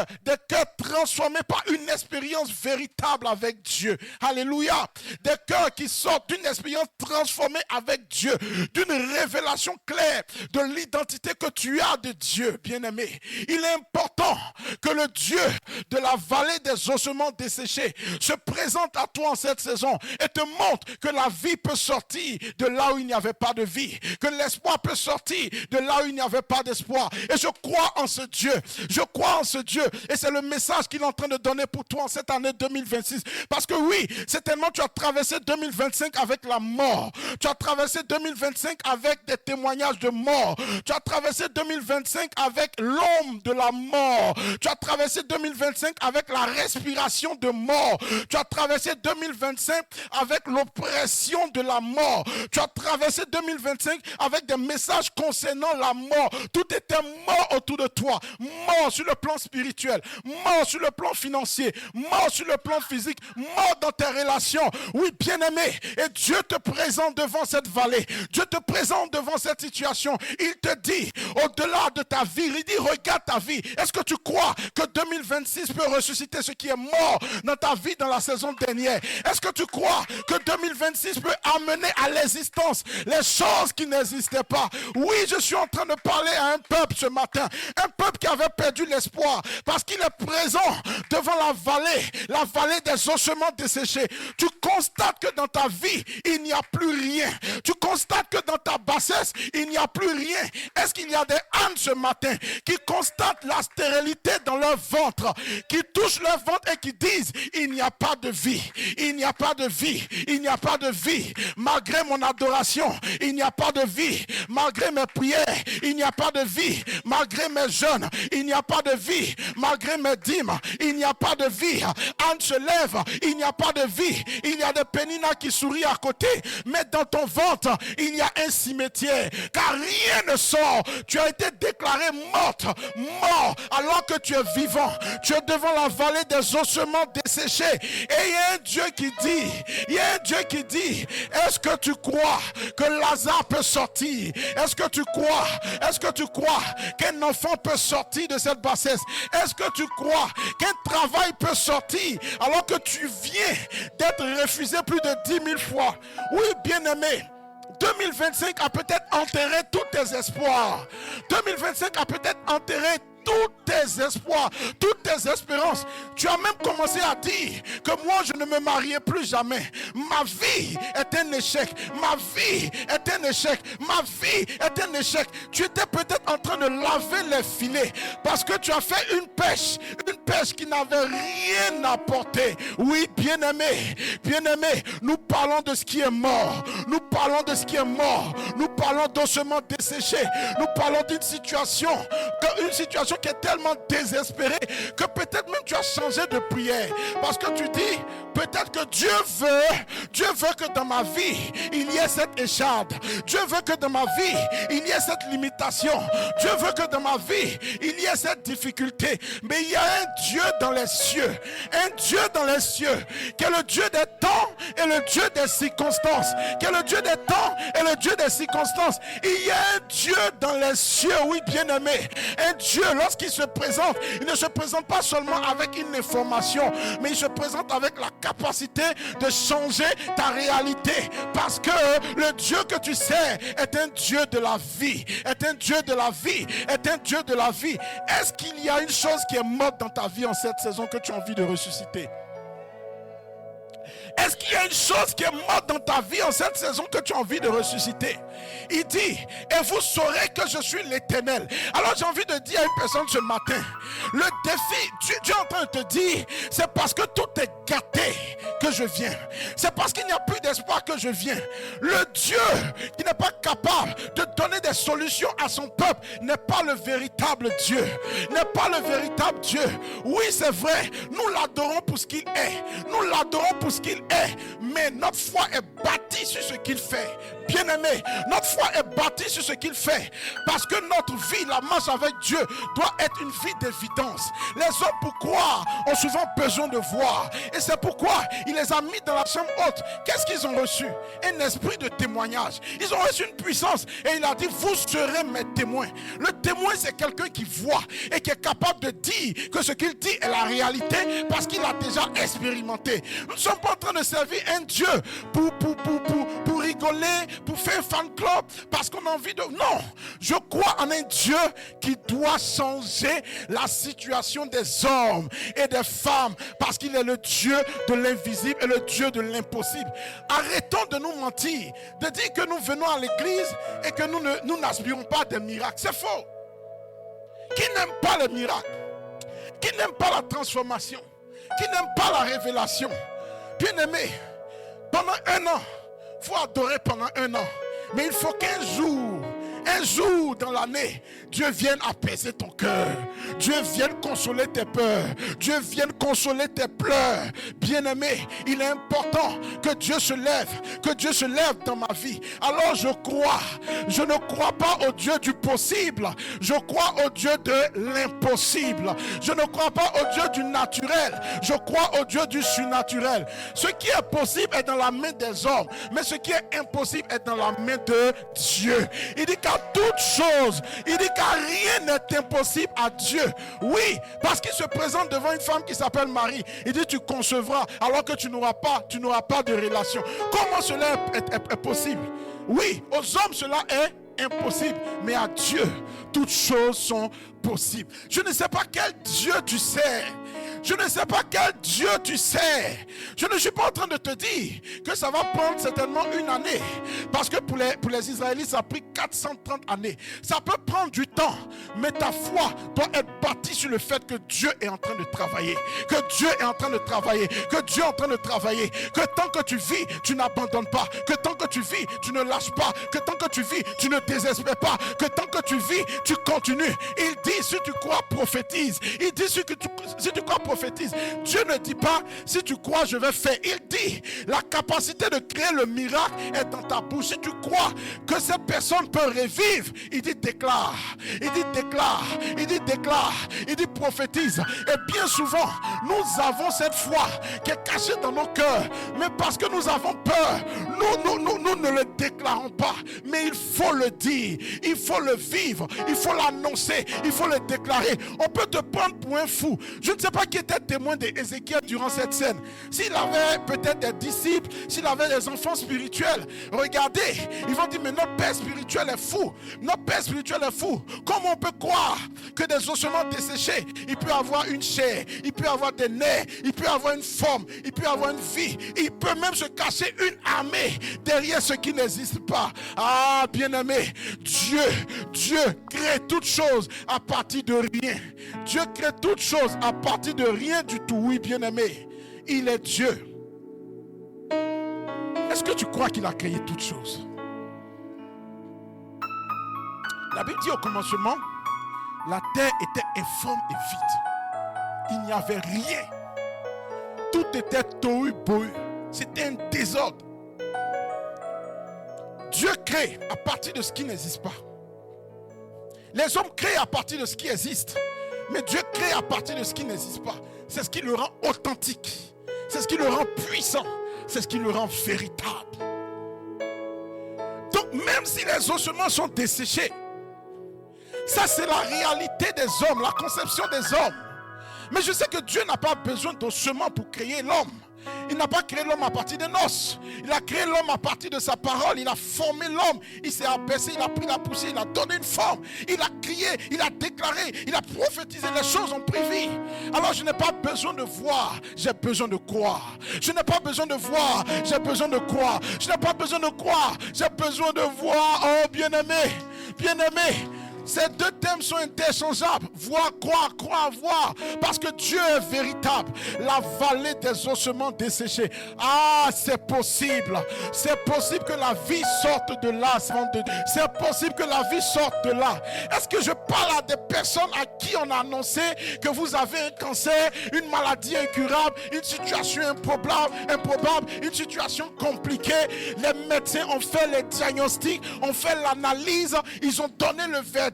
transformés par une expérience véritable avec Dieu. Alléluia. Des cœurs qui sortent d'une expérience transformée avec Dieu, d'une révélation claire de l'identité que tu as de Dieu, bien-aimé. Il est important que le Dieu de la vallée des ossements desséchés se présente à toi en cette saison et te montre que la vie peut sortir de là où il n'y avait pas de vie, que l'espoir peut sortir de là où il n'y avait pas d'espoir. Et je crois en ce Dieu. Je crois en ce Dieu. Et c'est le message qu'il est en train de donner pour toi en cette année 2026. Parce que oui, certainement tu as traversé 2025 avec la mort. Tu as traversé 2025 avec des témoignages de mort. Tu as traversé 2025 avec l'ombre de la mort. Tu as traversé 2025 avec la respiration de mort. Tu as traversé 2025 avec l'oppression de la mort. Tu as traversé 2025 avec des messages concernant la mort. Tout était mort autour de toi. Mort sur le plan spirituel, mort sur le plan financier, mort sur le plan physique, mort dans tes relations. Oui, bien-aimé, et Dieu te présente devant cette vallée. Dieu te présente devant cette situation. Il te dit, au-delà de ta vie, il dit, regarde ta vie. Est-ce que tu crois que 2026 peut ressusciter ce qui est mort dans ta vie dans la saison dernière? Est-ce que tu crois que 2026 peut amener à l'existence les choses qui n'existaient pas? Oui, je suis en train de parler à un peuple ce matin, un peuple qui avait perdu l'espoir parce qu'il est présent devant la vallée des ossements desséchés. Tu constates que dans ta vie, il n'y a plus rien. Tu constates que dans ta bassesse, il n'y a plus rien. Est-ce qu'il y a des ânes ce matin qui constatent la stérilité dans leur ventre, qui touchent leur ventre et qui disent, il n'y a pas de vie, il n'y a pas de vie, il n'y a pas de vie. Malgré mon adoration, il n'y a pas de vie. Malgré mes prières, il n'y a pas de vie. Malgré mes jeûnes, il n'y a pas de vie. Malgré mes dîmes, il n'y a pas de vie. Anne se lève, il n'y a pas de vie. Il y a des Péninas qui sourient à côté, mais dans ton ventre, il y a un cimetière, car rien ne sort. Tu as été déclaré morte, mort, alors que tu es vivant. Tu es devant la vallée des ossements d'ossements desséchés. Et il y a un Dieu qui dit, est-ce que tu crois que Lazare peut sortir? Est-ce que tu crois qu'un enfant peut sortir de cette bassesse? Est-ce que tu crois qu'un travail peut sortir alors que tu viens d'être refusé plus de 10 000 fois? Oui, bien-aimé, 2025 a peut-être enterré tous tes espoirs. 2025 a peut-être enterré tous tes espoirs, toutes tes espérances. Tu as même commencé à dire que moi je ne me marierai plus jamais. Ma vie est un échec. Ma vie est un échec. Ma vie est un échec. Tu étais peut-être en train de laver les filets parce que tu as fait une pêche qui n'avait rien apporté. Oui, bien-aimé, nous parlons de ce qui est mort. Nous parlons de ce qui est mort. Nous parlons d'ossements desséchés. Nous parlons d'une situation qui est tellement désespérée que peut-être même tu as changé de prière parce que tu dis peut-être que Dieu veut que dans ma vie il y ait cette écharde. Dieu veut que dans ma vie il y ait cette limitation. Dieu veut que dans ma vie il y ait cette difficulté. Mais il y a un Dieu dans les cieux, qui est le Dieu des temps et le Dieu des circonstances, Il y a un Dieu dans les cieux, oui, bien-aimé. Un Dieu, lorsqu'il se présente, il ne se présente pas seulement avec une information, mais il se présente avec la capacité de changer ta réalité. Parce que le Dieu que tu sais est un Dieu de la vie. Est-ce qu'il y a une chose qui est morte dans ta vie en cette saison que tu as envie de ressusciter? Est-ce qu'il y a une chose qui est morte dans ta vie en cette saison que tu as envie de ressusciter? Il dit, et vous saurez que je suis l'Éternel. Alors j'ai envie de dire à une personne ce matin, le défi, Dieu est en train de te dire, c'est parce que tout est gâté que je viens. C'est parce qu'il n'y a plus d'espoir que je viens. Le Dieu qui n'est pas capable de donner des solutions à son peuple n'est pas le véritable Dieu. Oui, c'est vrai, nous l'adorons pour ce qu'il est. Mais notre foi est bâtie sur ce qu'il fait. Bien-aimé, notre foi est bâtie sur ce qu'il fait. Parce que notre vie, la marche avec Dieu, doit être une vie d'évidence. Les hommes pour croire ont souvent besoin de voir. Et c'est pourquoi il les a mis dans la chambre haute. Qu'est-ce qu'ils ont reçu? Un esprit de témoignage. Ils ont reçu une puissance. Et il a dit, vous serez mes témoins. Le témoin, c'est quelqu'un qui voit et qui est capable de dire que ce qu'il dit est la réalité parce qu'il a déjà expérimenté. Nous ne sommes pas en train de servir un Dieu pour rigoler, pour faire un fan club parce qu'on a envie de... Non, je crois en un Dieu qui doit changer la situation des hommes et des femmes parce qu'il est le Dieu de l'invisible et le Dieu de l'impossible. Arrêtons de nous mentir, de dire que nous venons à l'église et que nous n'aspirons pas à des miracles. C'est faux. Qui n'aime pas les miracles? Qui n'aime pas la transformation? Qui n'aime pas la révélation? Bien-aimé, pendant un an, il faut adorer pendant un an. Mais il faut qu'un jour dans l'année, Dieu vienne apaiser ton cœur. Dieu vienne consoler tes peurs. Dieu vienne consoler tes pleurs. Bien-aimé, il est important que Dieu se lève. Que Dieu se lève dans ma vie. Alors je crois. Je ne crois pas au Dieu du possible. Je crois au Dieu de l'impossible. Je ne crois pas au Dieu du naturel. Je crois au Dieu du surnaturel. Ce qui est possible est dans la main des hommes. Mais ce qui est impossible est dans la main de Dieu. Il dit qu'à toute chose, il dit qu'à rien n'est impossible à Dieu. Oui, parce qu'il se présente devant une femme qui s'appelle Marie. Il dit tu concevras alors que tu n'auras pas de relation. Comment cela est possible? Oui, aux hommes cela est impossible, mais à Dieu toutes choses sont possibles. Je ne sais pas quel Dieu tu sais. Je ne sais pas quel Dieu tu sais. Je ne suis pas en train de te dire que ça va prendre certainement une année. Parce que pour les Israélites, ça a pris 430 années. Ça peut prendre du temps. Mais ta foi doit être bâtie sur le fait que Dieu est en train de travailler. Que Dieu est en train de travailler. Que Dieu est en train de travailler. Que tant que tu vis, tu n'abandonnes pas. Que tant que tu vis, tu ne lâches pas. Que tant que tu vis, tu ne désespères pas. Que tant que tu vis, tu continues. Il dit, si tu crois, prophétise. Il dit, si tu tu crois, prophétise. Dieu ne dit pas, si tu crois, je vais faire. Il dit, la capacité de créer le miracle est dans ta bouche. Si tu crois que cette personne peut revivre, il dit déclare. Il dit déclare. Il dit déclare. Il dit prophétise. Et bien souvent, nous avons cette foi qui est cachée dans nos cœurs. Mais parce que nous avons peur, nous ne le déclarons pas. Mais il faut le dire. Il faut le vivre. Il faut l'annoncer. Il faut le déclarer. On peut te prendre pour un fou. Je ne sais pas qui était témoin d'Ézéchiel durant cette scène. S'il avait peut-être des disciples, s'il avait des enfants spirituels, regardez, ils vont dire, mais notre père spirituel est fou. Notre père spirituel est fou. Comment on peut croire que des ossements desséchés, il peut avoir une chair, il peut avoir des nerfs, il peut avoir une forme, il peut avoir une vie, il peut même se cacher une armée derrière ce qui n'existe pas. Ah, bien-aimé, Dieu crée toutes choses à partir de rien. Dieu crée toutes choses à partir de rien du tout. Oui, bien-aimé, il est Dieu. Est-ce que tu crois qu'il a créé toutes choses? La Bible dit au commencement, la terre était informe et vide. Il n'y avait rien. Tout était tohu bohu. C'était un désordre. Dieu crée à partir de ce qui n'existe pas. Les hommes créent à partir de ce qui existe. Mais Dieu crée à partir de ce qui n'existe pas. C'est ce qui le rend authentique. C'est ce qui le rend puissant. C'est ce qui le rend véritable. Donc même si les ossements sont desséchés, ça c'est la réalité des hommes, la conception des hommes. Mais je sais que Dieu n'a pas besoin d'ossements pour créer l'homme. Il n'a pas créé l'homme à partir des noces. Il a créé l'homme à partir de sa parole. Il a formé l'homme. Il s'est abaissé, il a pris la poussière, il a donné une forme. Il a crié, il a déclaré, il a prophétisé. Les choses ont pris vie. Alors je n'ai pas besoin de voir, j'ai besoin de croire. Je n'ai pas besoin de voir, j'ai besoin de croire. Je n'ai pas besoin de croire, j'ai besoin de voir. Oh bien-aimé, bien-aimé. Ces deux thèmes sont interchangeables. Voir, croire, croire, voir. Parce que Dieu est véritable. La vallée des ossements desséchés. Ah, c'est possible. C'est possible que la vie sorte de là. C'est possible que la vie sorte de là. Est-ce que je parle à des personnes à qui on a annoncé que vous avez un cancer, une maladie incurable, une situation improbable, une situation compliquée? Les médecins ont fait les diagnostics, ont fait l'analyse, ils ont donné le verdict.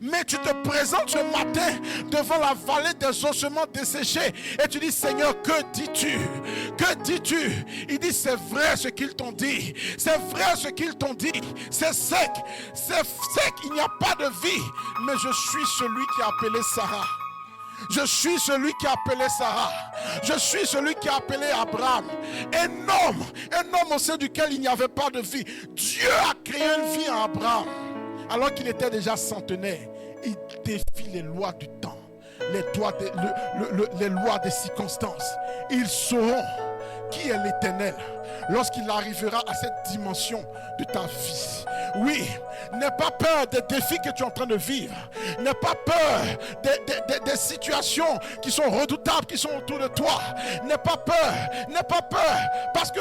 Mais tu te présentes ce matin devant la vallée des ossements desséchés et tu dis, Seigneur, que dis-tu? Que dis-tu? Il dit, c'est vrai ce qu'ils t'ont dit. C'est vrai ce qu'ils t'ont dit. C'est sec, il n'y a pas de vie. Mais je suis celui qui a appelé Sarah. Je suis celui qui a appelé Sarah. Je suis celui qui a appelé Abraham. Un homme au sein duquel il n'y avait pas de vie. Dieu a créé une vie en Abraham. Alors qu'il était déjà centenaire, il défie les lois du temps, les lois des circonstances. Ils sauront qui est l'Éternel lorsqu'il arrivera à cette dimension de ta vie. Oui, n'aie pas peur des défis que tu es en train de vivre. N'aie pas peur des situations qui sont redoutables, qui sont autour de toi. N'aie pas peur, parce que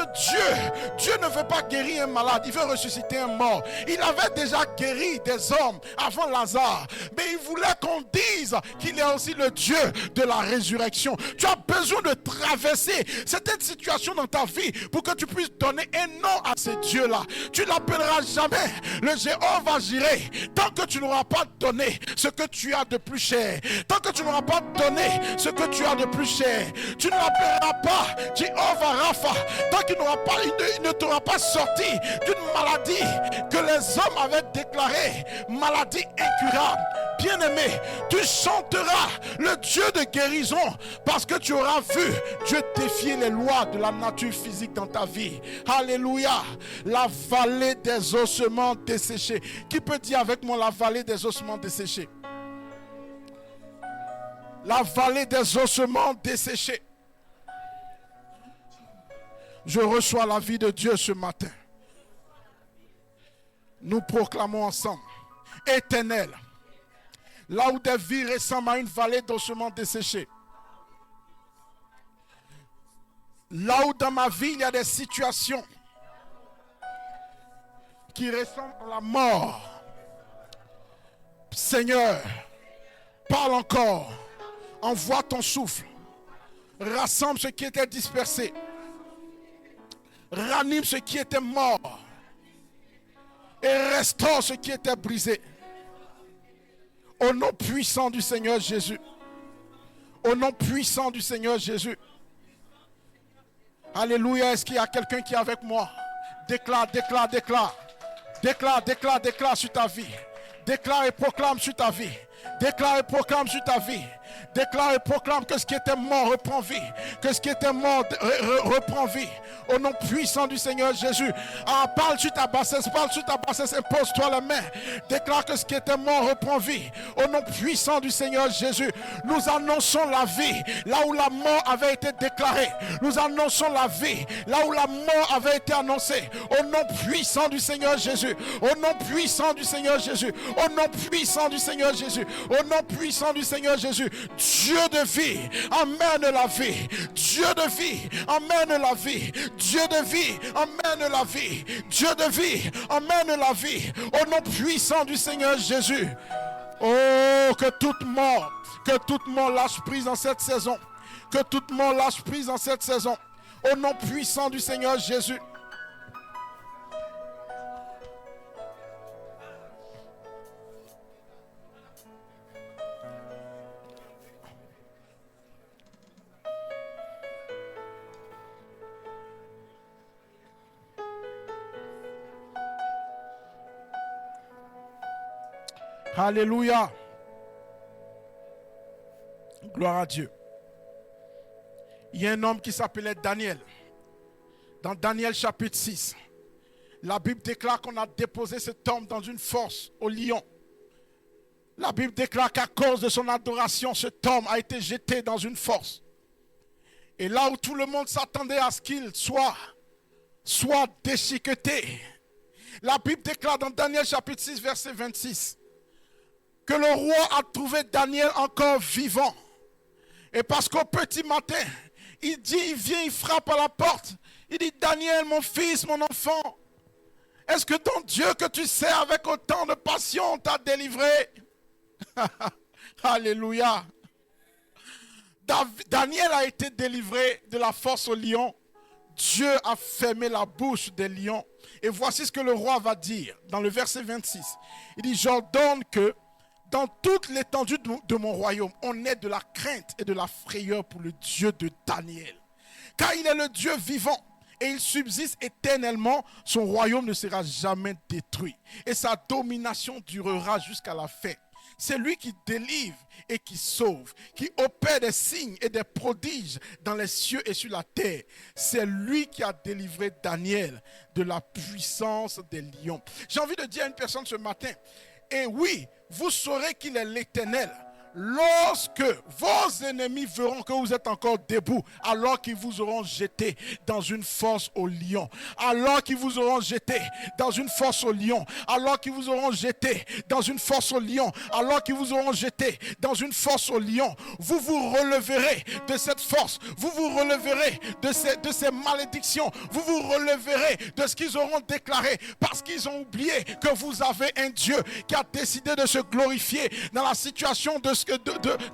Dieu ne veut pas guérir un malade, il veut ressusciter un mort. Il avait déjà guéri des hommes avant Lazare, mais il voulait qu'on dise qu'il est aussi le Dieu de la résurrection. Tu as besoin de traverser certaines situations dans ta vie pour que tu puisses donner un nom à ce Dieu-là. Tu l'appelleras jamais le Jéhovah Jireh tant que tu n'auras pas donné ce que tu as de plus cher. Tant que tu n'auras pas donné ce que tu as de plus cher, tu ne l'appelleras pas Jéhovah Rapha tant qu'il ne t'aura pas sorti d'une maladie que les hommes avaient déclarée maladie incurable. Bien-aimé, tu chanteras le Dieu de guérison parce que tu auras vu Dieu défier les lois de la nature physique dans ta vie. Alléluia. La vallée des ossements desséchés. Qui peut dire avec moi la vallée des ossements desséchés? La vallée des ossements desséchés. Je reçois la vie de Dieu ce matin. Nous proclamons ensemble, Éternel, là où des vies ressemblent à une vallée d'ossements desséchés, là où dans ma vie il y a des situations qui ressemblent à la mort, Seigneur, parle encore Envoie ton souffle. Rassemble ce qui était dispersé. Ranime ce qui était mort. Et restaure ce qui était brisé. Au nom puissant du Seigneur Jésus. Au nom puissant du Seigneur Jésus. Alléluia. Est-ce qu'il y a quelqu'un qui est avec moi? Déclare, déclare, déclare. Déclare, déclare, déclare sur ta vie. Déclare et proclame sur ta vie. Déclare et proclame sur ta vie. Déclare et proclame que ce qui était mort reprend vie. Que ce qui était mort reprend vie. Au nom puissant du Seigneur Jésus. Parle sur ta bassesse. Parle sur ta bassesse. Impose-toi la main. Déclare que ce qui était mort reprend vie. Au nom puissant du Seigneur Jésus. Nous annonçons la vie. Là où la mort avait été déclarée. Nous annonçons la vie. Là où la mort avait été annoncée. Au nom puissant du Seigneur Jésus. Au nom puissant du Seigneur Jésus. Au nom puissant du Seigneur Jésus. Au nom puissant du Seigneur Jésus. Dieu de vie, amène la vie. Dieu de vie, amène la vie. Dieu de vie, amène la vie. Dieu de vie, amène la vie. Au nom puissant du Seigneur Jésus. Oh, que toute mort lâche prise dans cette saison. Que toute mort lâche prise dans cette saison. Au nom puissant du Seigneur Jésus. Alléluia. Gloire à Dieu. Il y a un homme qui s'appelait Daniel. Dans Daniel chapitre 6, la Bible déclare qu'on a déposé cet homme dans une fosse au lion. La Bible déclare qu'à cause de son adoration, cet homme a été jeté dans une fosse. Et là où tout le monde s'attendait à ce qu'il soit déchiqueté, la Bible déclare dans Daniel chapitre 6, verset 26, que le roi a trouvé Daniel encore vivant. Et parce qu'au petit matin, il vient, il frappe à la porte. Il dit, Daniel, mon fils, mon enfant, est-ce que ton Dieu que tu sers avec autant de passion t'a délivré? Alléluia. Daniel a été délivré de la force au lion. Dieu a fermé la bouche des lions. Et voici ce que le roi va dire dans le verset 26. Il dit, j'ordonne que dans toute l'étendue de mon royaume, on ait de la crainte et de la frayeur pour le Dieu de Daniel. Car il est le Dieu vivant et il subsiste éternellement, son royaume ne sera jamais détruit. Et sa domination durera jusqu'à la fin. C'est lui qui délivre et qui sauve, qui opère des signes et des prodiges dans les cieux et sur la terre. C'est lui qui a délivré Daniel de la puissance des lions. J'ai envie de dire à une personne ce matin, et oui, vous saurez qu'il est l'Éternel lorsque vos ennemis verront que vous êtes encore debout, alors qu'ils vous auront jeté dans une fosse au lion, alors qu'ils vous auront jeté dans une fosse au lion, alors qu'ils vous auront jeté dans une fosse au lion, alors qu'ils vous auront jeté dans une fosse au lion, vous vous releverez de cette force, vous vous releverez de ces malédictions, vous vous releverez de ce qu'ils auront déclaré, parce qu'ils ont oublié que vous avez un Dieu qui a décidé de se glorifier dans la situation de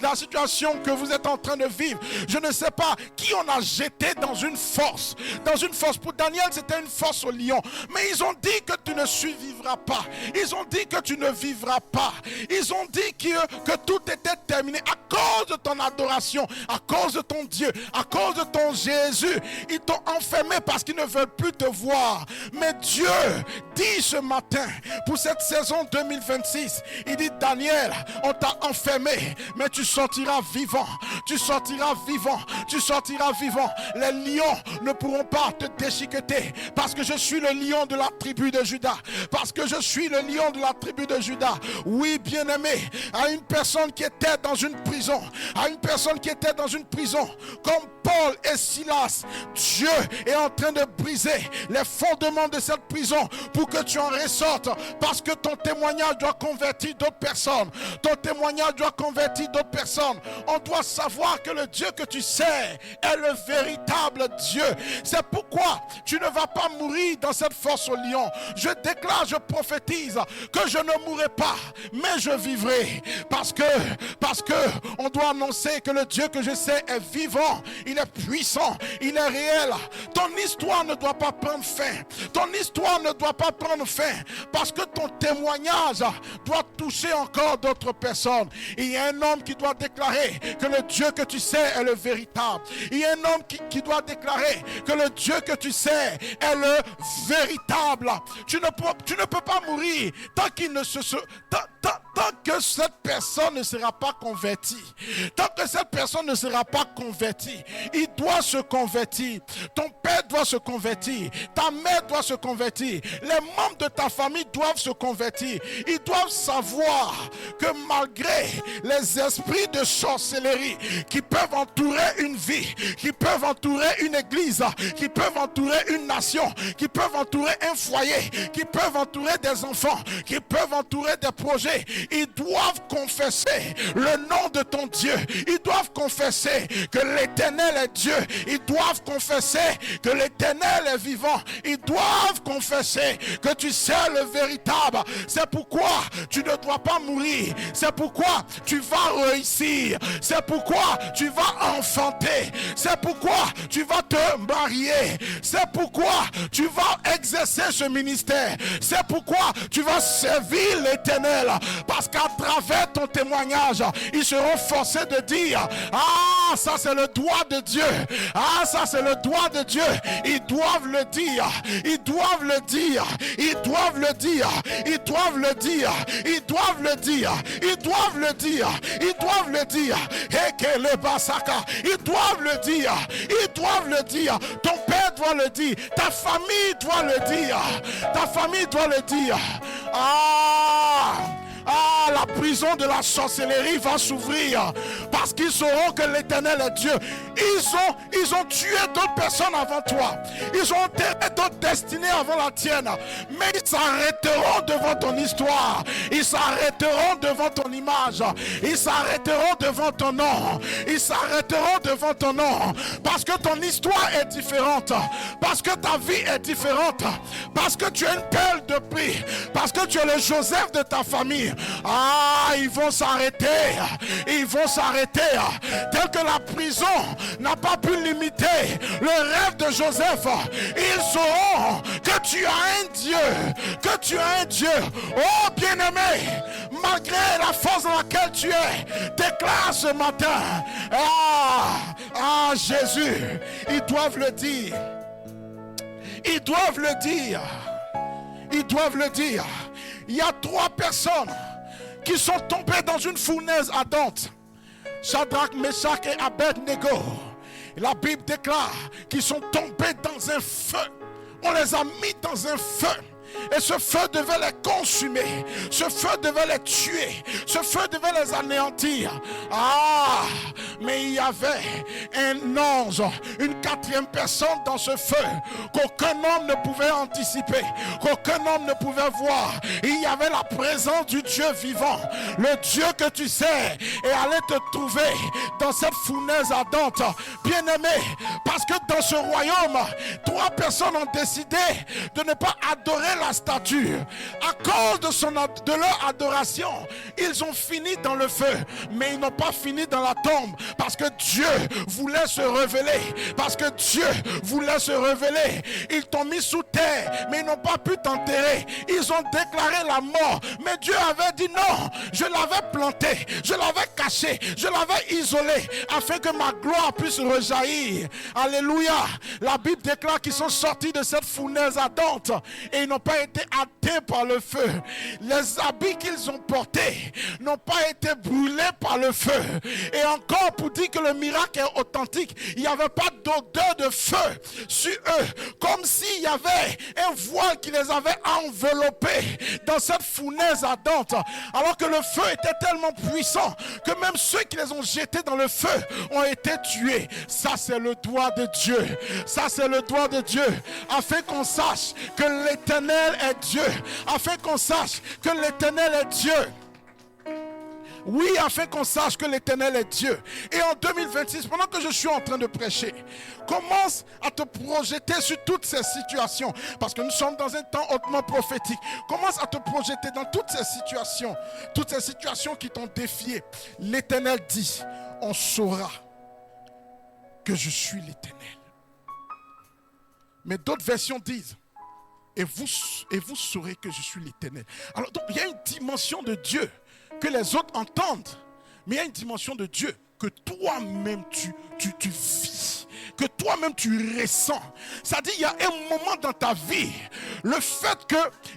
la situation que vous êtes en train de vivre. Je ne sais pas qui on a jeté dans une fosse. Dans une fosse. Pour Daniel, c'était une fosse au lion. Mais ils ont dit que tu ne survivras pas. Ils ont dit que tu ne vivras pas. Ils ont dit que tout était terminé à cause de ton adoration, à cause de ton Dieu, à cause de ton Jésus. Ils t'ont enfermé parce qu'ils ne veulent plus te voir. Mais Dieu dit ce matin, pour cette saison 2026, il dit, Daniel, on t'a enfermé, mais tu sortiras vivant, tu sortiras vivant, tu sortiras vivant. Les lions ne pourront pas te déchiqueter, parce que je suis le lion de la tribu de Juda, parce que je suis le lion de la tribu de Juda. Oui, bien-aimé, à une personne qui était dans une prison, à une personne qui était dans une prison, comme Paul et Silas, Dieu est en train de briser les fondements de cette prison pour que tu en ressortes, parce que ton témoignage doit convertir d'autres personnes, ton témoignage doit converti d'autres personnes, on doit savoir que le Dieu que tu sais est le véritable Dieu. C'est pourquoi tu ne vas pas mourir dans cette force au lion. Je déclare, je prophétise que je ne mourrai pas, mais je vivrai. Parce que on doit annoncer que le Dieu que je sais est vivant, il est puissant, il est réel. Ton histoire ne doit pas prendre fin. Ton histoire ne doit pas prendre fin parce que ton témoignage doit toucher encore d'autres personnes. Il y a un homme qui doit déclarer que le Dieu que tu sais est le véritable. Il y a un homme qui doit déclarer que le Dieu que tu sais est le véritable. Tu ne peux pas mourir tant qu'il ne tant que cette personne ne sera pas convertie. Tant que cette personne ne sera pas convertie, il doit se convertir. Ton père doit se convertir. Ta mère doit se convertir. Les membres de ta famille doivent se convertir. Ils doivent savoir que malgré les esprits de sorcellerie qui peuvent entourer une vie, qui peuvent entourer une église, qui peuvent entourer une nation, qui peuvent entourer un foyer, qui peuvent entourer des enfants, qui peuvent entourer des projets, ils doivent confesser le nom de ton Dieu. Ils doivent confesser que l'Éternel est Dieu. Ils doivent confesser que l'Éternel est vivant. Ils doivent confesser que tu sais le véritable. C'est pourquoi tu ne dois pas mourir. C'est pourquoi tu vas réussir. C'est pourquoi tu vas enfanter. C'est pourquoi tu vas te marier. C'est pourquoi tu vas exercer ce ministère. C'est pourquoi tu vas servir l'Éternel. Parce qu'à travers ton témoignage, ils seront forcés de dire: ah, ça c'est le doigt de Dieu. Ah, ça c'est le doigt de Dieu. Ils doivent le dire. Ils doivent le dire. Ils doivent le dire. Ils doivent le dire. Ils doivent le dire. Ils doivent le dire. Ils doivent le dire. Ils doivent le dire. Ils doivent le dire. Ton père doit le dire. Ta famille doit le dire. Ta famille doit le dire. Ah, la prison de la sorcellerie va s'ouvrir parce qu'ils sauront que l'Éternel est Dieu. Ils ont tué d'autres personnes avant toi. Ils ont enterré d'autres destinées avant la tienne. Mais ils s'arrêteront devant ton histoire. Ils s'arrêteront devant ton image. Ils s'arrêteront devant ton nom. Ils s'arrêteront devant ton nom. Parce que ton histoire est différente. Parce que ta vie est différente. Parce que tu es une perle de prix. Parce que tu es le Joseph de ta famille. Ah, ils vont s'arrêter. Ils vont s'arrêter. Tel que la prison n'a pas pu limiter le rêve de Joseph. Ils sauront que tu as un Dieu. Que tu as un Dieu. Oh bien-aimé, malgré la force dans laquelle tu es, déclare ce matin: ah, Jésus. Ils doivent le dire. Ils doivent le dire. Ils doivent le dire. Il y a 3 personnes qui sont tombées dans une fournaise ardente. Shadrach, Meshach et Abednego. La Bible déclare qu'ils sont tombés dans un feu. On les a mis dans un feu. Et ce feu devait les consumer. Ce feu devait les tuer. Ce feu devait les anéantir. Ah, mais il y avait un ange, une 4e personne dans ce feu qu'aucun homme ne pouvait anticiper, qu'aucun homme ne pouvait voir. Il y avait la présence du Dieu vivant. Le Dieu que tu sais est allé te trouver dans cette fournaise ardente. Bien-aimé, parce que dans ce royaume, 3 personnes ont décidé de ne pas adorer la statue. À cause de leur adoration, ils ont fini dans le feu, mais ils n'ont pas fini dans la tombe, parce que Dieu voulait se révéler. Parce que Dieu voulait se révéler. Ils t'ont mis sous terre, mais ils n'ont pas pu t'enterrer. Ils ont déclaré la mort, mais Dieu avait dit non. Je l'avais planté, je l'avais caché, je l'avais isolé, afin que ma gloire puisse rejaillir. Alléluia. La Bible déclare qu'ils sont sortis de cette fournaise ardente et ils n'ont pas été atteints par le feu. Les habits qu'ils ont portés n'ont pas été brûlés par le feu. Et encore, pour dire que le miracle est authentique, il n'y avait pas d'odeur de feu sur eux, comme s'il y avait un voile qui les avait enveloppés dans cette fournaise ardente, alors que le feu était tellement puissant que même ceux qui les ont jetés dans le feu ont été tués. Ça, c'est le doigt de Dieu. Ça, c'est le doigt de Dieu, afin qu'on sache que l'Éternel est Dieu, afin qu'on sache que l'Éternel est Dieu. Oui, afin qu'on sache que l'Éternel est Dieu. Et en 2026, pendant que je suis en train de prêcher, commence à te projeter sur toutes ces situations. Parce que nous sommes dans un temps hautement prophétique. Commence à te projeter dans toutes ces situations qui t'ont défié. L'Éternel dit, on saura que je suis l'Éternel. Mais d'autres versions disent, et vous saurez que je suis l'Éternel. Alors donc il y a une dimension de Dieu que les autres entendent, mais il y a une dimension de Dieu que toi-même tu vis, que toi-même tu ressens. C'est-à-dire, il y a un moment dans ta vie, le fait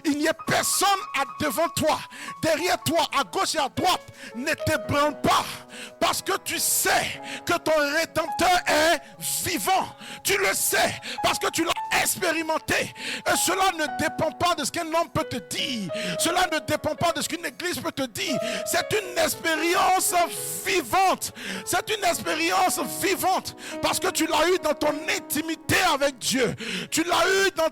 qu'il n'y ait personne devant toi, derrière toi, à gauche et à droite, ne t'ébranle pas, parce que tu sais que ton Rédempteur est vivant. Tu le sais, parce que tu l'as expérimenté. Et cela ne dépend pas de ce qu'un homme peut te dire. Cela ne dépend pas de ce qu'une église peut te dire. C'est une expérience vivante. C'est une expérience vivante, parce que tu l'as eu dans ton intimité avec Dieu. Tu l'as eu dans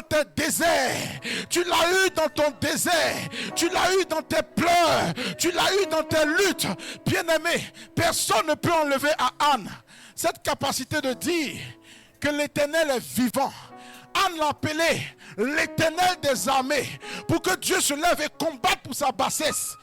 tes déserts. Tu l'as eu dans ton désert. Tu l'as eu dans tes pleurs. Tu l'as eu dans tes luttes. Bien-aimé, personne ne peut enlever à Anne cette capacité de dire que l'Éternel est vivant. Anne l'appelait l'Éternel des armées, pour que Dieu se lève et combatte pour sa bassesse.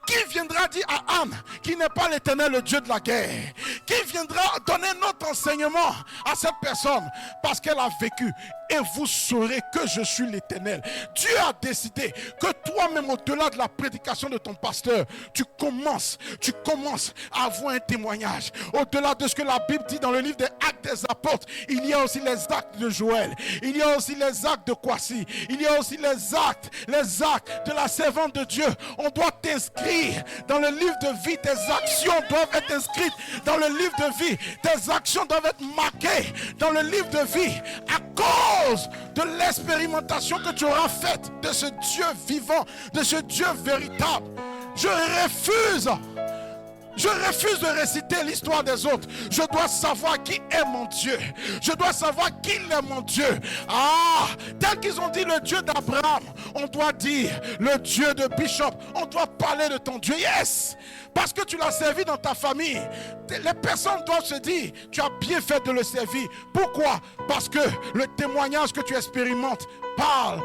Qui viendra dire à Anne qui n'est pas l'Éternel, le Dieu de la guerre? Qui viendra donner notre enseignement à cette personne parce qu'elle a vécu? Et vous saurez que je suis l'Éternel. Dieu a décidé que toi-même, au-delà de la prédication de ton pasteur, tu commences à avoir un témoignage. Au-delà de ce que la Bible dit dans le livre des Actes des Apôtres, il y a aussi les actes de Joël. Il y a aussi les actes de Kwasi. Il y a aussi les actes de la servante de Dieu. On doit t'inscrire dans le livre de vie. Tes actions doivent être inscrites dans le livre de vie. Tes actions doivent être marquées dans le livre de vie à cause de l'expérimentation que tu auras faite de ce Dieu vivant, de ce Dieu véritable. Je refuse de réciter l'histoire des autres. Je dois savoir qui est mon Dieu. Je dois savoir qui est mon Dieu. Tel qu'ils ont dit le Dieu d'Abraham, on doit dire le Dieu de Bishop. On doit parler de ton Dieu. Yes! Parce que tu l'as servi dans ta famille. Les personnes doivent se dire, tu as bien fait de le servir. Pourquoi? Parce que le témoignage que tu expérimentes parle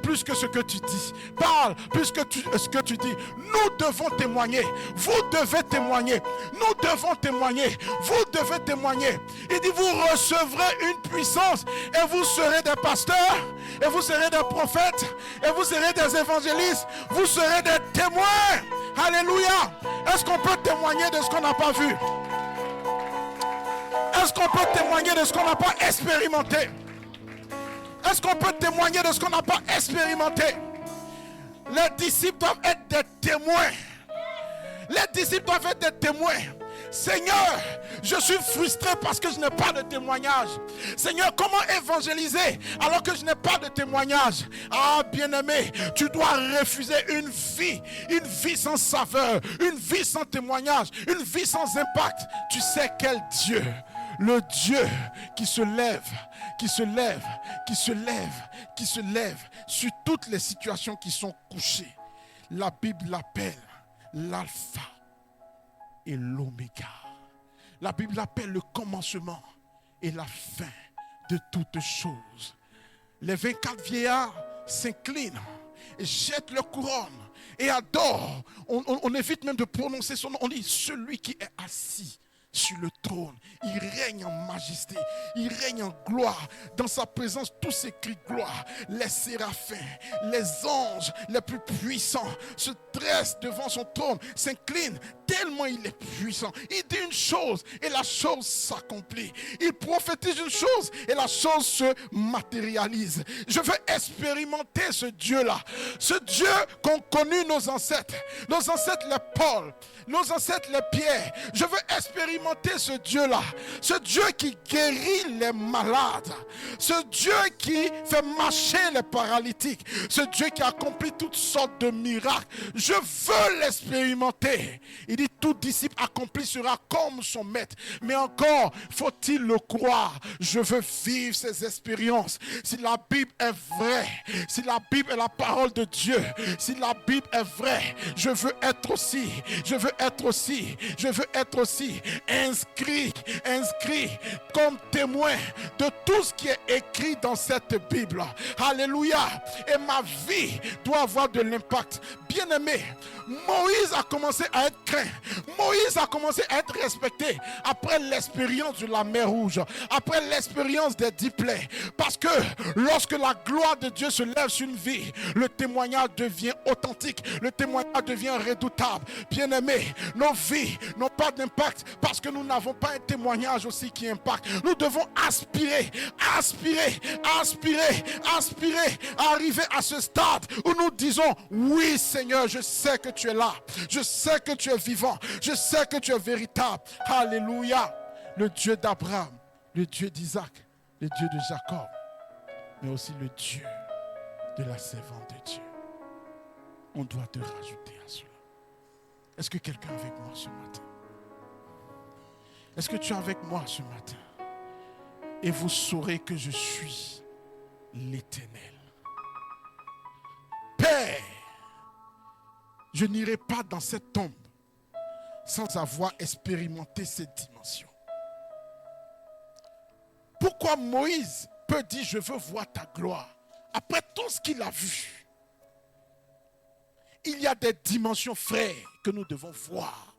plus que ce que tu dis. Parle plus que ce que tu dis. Nous devons témoigner. Vous devez témoigner. Nous devons témoigner. Vous devez témoigner. Il dit, vous recevrez une puissance et vous serez des pasteurs, et vous serez des prophètes, et vous serez des évangélistes, vous serez des témoins. Alléluia. Est-ce qu'on peut témoigner de ce qu'on n'a pas vu? Est-ce qu'on peut témoigner de ce qu'on n'a pas expérimenté? Est-ce qu'on peut témoigner de ce qu'on n'a pas expérimenté? Les disciples doivent être des témoins. Les disciples doivent être des témoins. Seigneur, je suis frustré parce que je n'ai pas de témoignage. Seigneur, comment évangéliser alors que je n'ai pas de témoignage? Bien-aimé, tu dois refuser une vie sans saveur, une vie sans témoignage, une vie sans impact. Tu sais quel Dieu? Le Dieu qui se lève sur toutes les situations qui sont couchées. La Bible l'appelle l'alpha et l'oméga. La Bible l'appelle le commencement et la fin de toutes choses. Les 24 vieillards s'inclinent et jettent leur couronne et adorent. On évite même de prononcer son nom. On dit celui qui est assis sur le trône. Il règne en majesté, il règne en gloire. Dans sa présence, tous ces cris de gloire. Les séraphins, les anges les plus puissants se dressent devant son trône, s'inclinent tellement il est puissant. Il dit une chose et la chose s'accomplit. Il prophétise une chose et la chose se matérialise. Je veux expérimenter ce Dieu-là. Ce Dieu qu'ont connu nos ancêtres les Paul, nos ancêtres les Pierre. Je veux expérimenter ce Dieu-là. Ce Dieu qui guérit les malades. Ce Dieu qui fait marcher les paralytiques. Ce Dieu qui accomplit toutes sortes de miracles. Je veux l'expérimenter. Il dit, tout disciple accompli sera comme son maître. Mais encore, faut-il le croire? Je veux vivre ces expériences. Si la Bible est vraie, si la Bible est la parole de Dieu, si la Bible est vraie, je veux être aussi inscrit comme témoin de tout ce qui est écrit dans cette Bible. Alléluia. Et ma vie doit avoir de l'impact. Bien-aimé, Moïse a commencé à être craint. Moïse a commencé à être respecté après l'expérience de la mer Rouge, après l'expérience des 10 plaies. Parce que lorsque la gloire de Dieu se lève sur une vie, le témoignage devient authentique, le témoignage devient redoutable. Bien-aimé, nos vies n'ont pas d'impact parce que nous n'avons pas un témoignage aussi qui impacte. Nous devons aspirer à arriver à ce stade où nous disons, oui Seigneur, je sais que tu es là, je sais que tu es vivant, je sais que tu es véritable. Alléluia. Le Dieu d'Abraham, le Dieu d'Isaac, le Dieu de Jacob, mais aussi le Dieu de la servante de Dieu. On doit te rajouter à cela. Est-ce que quelqu'un est avec moi ce matin? Est-ce que tu es avec moi ce matin? Et vous saurez que je suis l'Éternel. Père, je n'irai pas dans cette tombe sans avoir expérimenté cette dimension. Pourquoi Moïse peut dire je veux voir ta gloire après tout ce qu'il a vu? Il y a des dimensions, frères, que nous devons voir.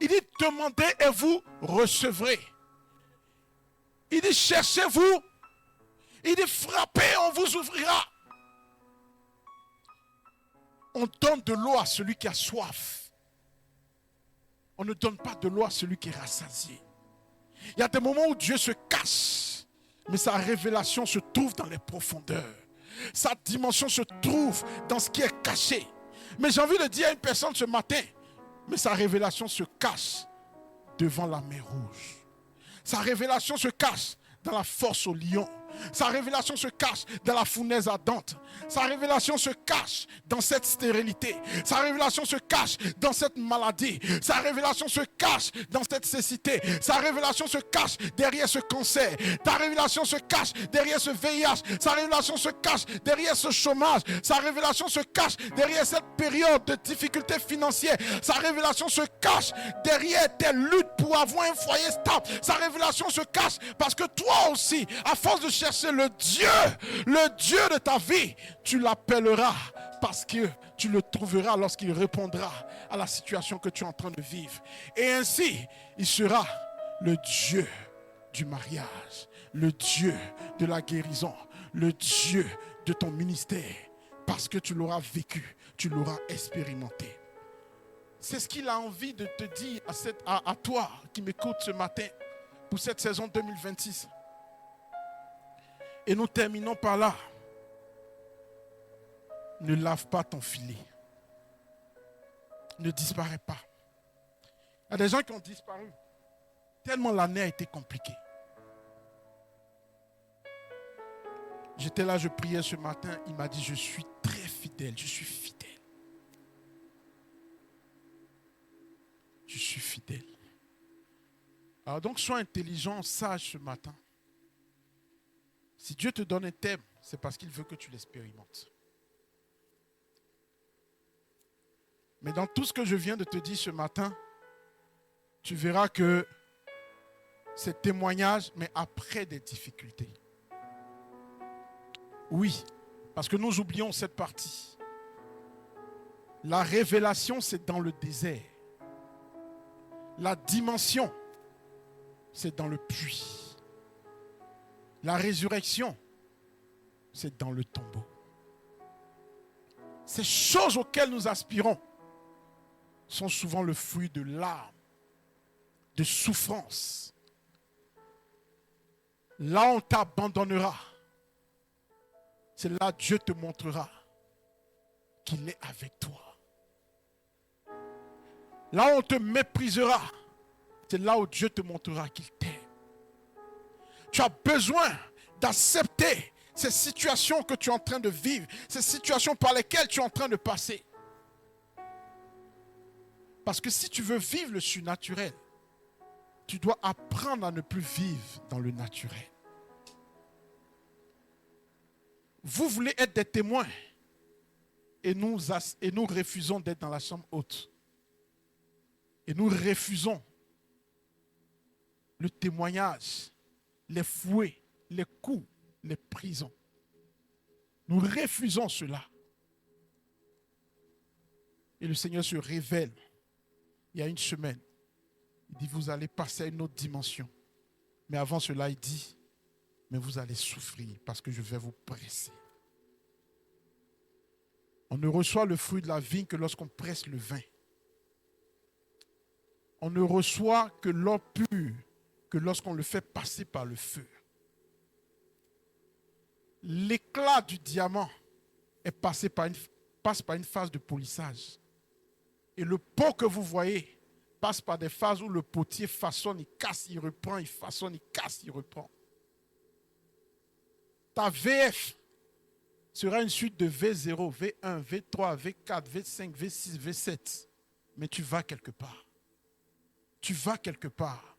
Il dit demandez et vous recevrez. Il dit cherchez-vous. Il dit frappez, on vous ouvrira. On donne de l'eau à celui qui a soif. On ne donne pas de l'eau à celui qui est rassasié. Il y a des moments où Dieu se cache, mais sa révélation se trouve dans les profondeurs. Sa dimension se trouve dans ce qui est caché. Mais j'ai envie de dire à une personne ce matin, mais sa révélation se cache devant la mer Rouge. Sa révélation se cache dans la force au lion. Sa révélation se cache dans la fournaise ardente. Sa révélation se cache dans cette stérilité. Sa révélation se cache dans cette maladie. Sa révélation se cache dans cette cécité. Sa révélation se cache derrière ce cancer. Ta révélation se cache derrière ce VIH. Sa révélation se cache derrière ce chômage. Sa révélation se cache derrière cette période de difficultés financières. Sa révélation se cache derrière tes luttes pour avoir un foyer stable. Sa révélation se cache parce que toi aussi, à force de chercher le Dieu de ta vie, tu l'appelleras parce que tu le trouveras lorsqu'il répondra à la situation que tu es en train de vivre. Et ainsi, il sera le Dieu du mariage, le Dieu de la guérison, le Dieu de ton ministère, parce que tu l'auras vécu, tu l'auras expérimenté. C'est ce qu'il a envie de te dire à toi qui m'écoutes ce matin pour cette saison 2026. Et nous terminons par là. Ne lave pas ton filet. Ne disparais pas. Il y a des gens qui ont disparu tellement l'année a été compliquée. J'étais là, je priais ce matin. Il m'a dit, je suis très fidèle. Je suis fidèle. Je suis fidèle. Alors donc, sois intelligent, sage ce matin. Si Dieu te donne un thème, c'est parce qu'il veut que tu l'expérimentes. Mais dans tout ce que je viens de te dire ce matin, tu verras que c'est témoignage, mais après des difficultés. Oui, parce que nous oublions cette partie. La révélation, c'est dans le désert. La dimension, c'est dans le puits. La résurrection, c'est dans le tombeau. Ces choses auxquelles nous aspirons sont souvent le fruit de larmes, de souffrances. Là on t'abandonnera, c'est là que Dieu te montrera qu'il est avec toi. Là où on te méprisera, c'est là où Dieu te montrera qu'il t'aime. Tu as besoin d'accepter ces situations que tu es en train de vivre, ces situations par lesquelles tu es en train de passer. Parce que si tu veux vivre le surnaturel, tu dois apprendre à ne plus vivre dans le naturel. Vous voulez être des témoins et nous refusons d'être dans la chambre haute. Et nous refusons le témoignage, les fouets, les coups, les prisons. Nous refusons cela. Et le Seigneur se révèle. Il y a une semaine, il dit, vous allez passer à une autre dimension. Mais avant cela, il dit, mais vous allez souffrir parce que je vais vous presser. On ne reçoit le fruit de la vigne que lorsqu'on presse le vin. On ne reçoit que l'or pur que lorsqu'on le fait passer par le feu. L'éclat du diamant passe par une phase de polissage. Et le pot que vous voyez passe par des phases où le potier façonne, il casse, il reprend, il façonne, il casse, il reprend. Ta VF sera une suite de V0, V1, V3, V4, V5, V6, V7. Mais tu vas quelque part. Tu vas quelque part.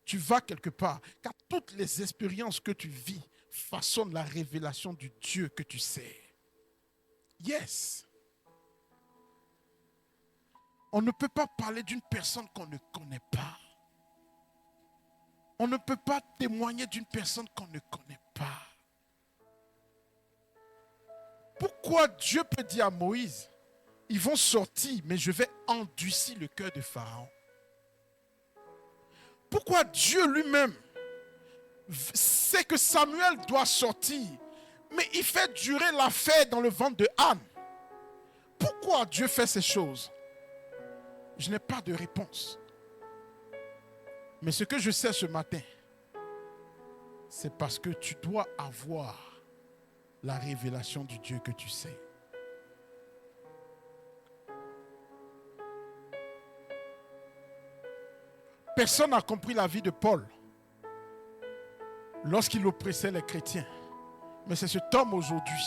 Tu vas quelque part. Car toutes les expériences que tu vis façonnent la révélation du Dieu que tu sais. Yes. On ne peut pas parler d'une personne qu'on ne connaît pas. On ne peut pas témoigner d'une personne qu'on ne connaît pas. Pourquoi Dieu peut dire à Moïse, ils vont sortir, mais je vais endurcir le cœur de Pharaon? Pourquoi Dieu lui-même sait que Samuel doit sortir, mais il fait durer l'affaire dans le ventre de Anne? Pourquoi Dieu fait ces choses? Je n'ai pas de réponse. Mais ce que je sais ce matin, c'est parce que tu dois avoir la révélation du Dieu que tu sais. Personne n'a compris la vie de Paul lorsqu'il oppressait les chrétiens. Mais c'est cet homme aujourd'hui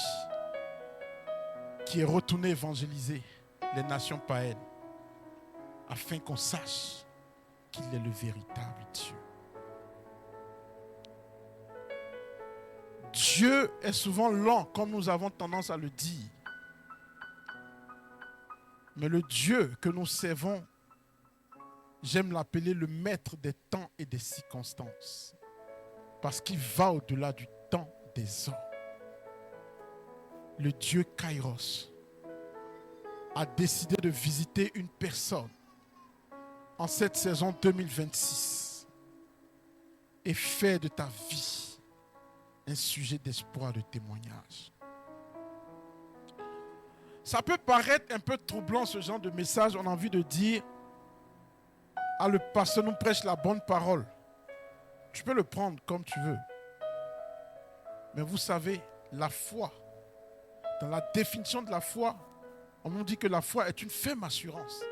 qui est retourné évangéliser les nations païennes afin qu'on sache qu'il est le véritable Dieu. Dieu est souvent lent, comme nous avons tendance à le dire. Mais le Dieu que nous servons, j'aime l'appeler le maître des temps et des circonstances. Parce qu'il va au-delà du temps des hommes. Le Dieu Kairos a décidé de visiter une personne en cette saison 2026 et faire de ta vie un sujet d'espoir, de témoignage. Ça peut paraître un peu troublant ce genre de message. On a envie de dire, ah, le pasteur nous prêche la bonne parole. Tu peux le prendre comme tu veux. Mais vous savez, la foi, dans la définition de la foi, on nous dit que la foi est une ferme assurance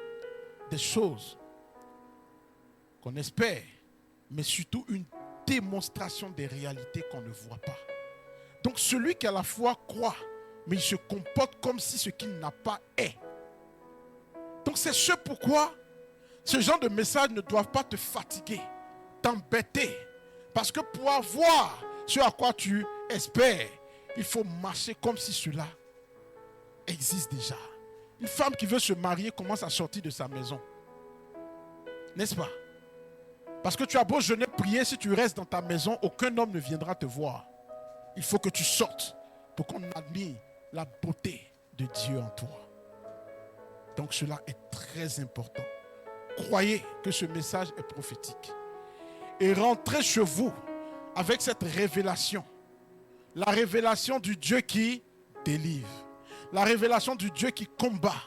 des choses qu'on espère, mais surtout une démonstration des réalités qu'on ne voit pas. Donc celui qui a la foi croit, mais il se comporte comme si ce qu'il n'a pas est. Donc c'est ce pourquoi ce genre de messages ne doivent pas te fatiguer, t'embêter. Parce que pour avoir ce à quoi tu espères, il faut marcher comme si cela existe déjà. Une femme qui veut se marier commence à sortir de sa maison. N'est-ce pas? Parce que tu as beau jeûner, prier, si tu restes dans ta maison, aucun homme ne viendra te voir. Il faut que tu sortes pour qu'on admire la beauté de Dieu en toi. Donc cela est très important. Croyez que ce message est prophétique. Et rentrez chez vous avec cette révélation. La révélation du Dieu qui délivre. La révélation du Dieu qui combat.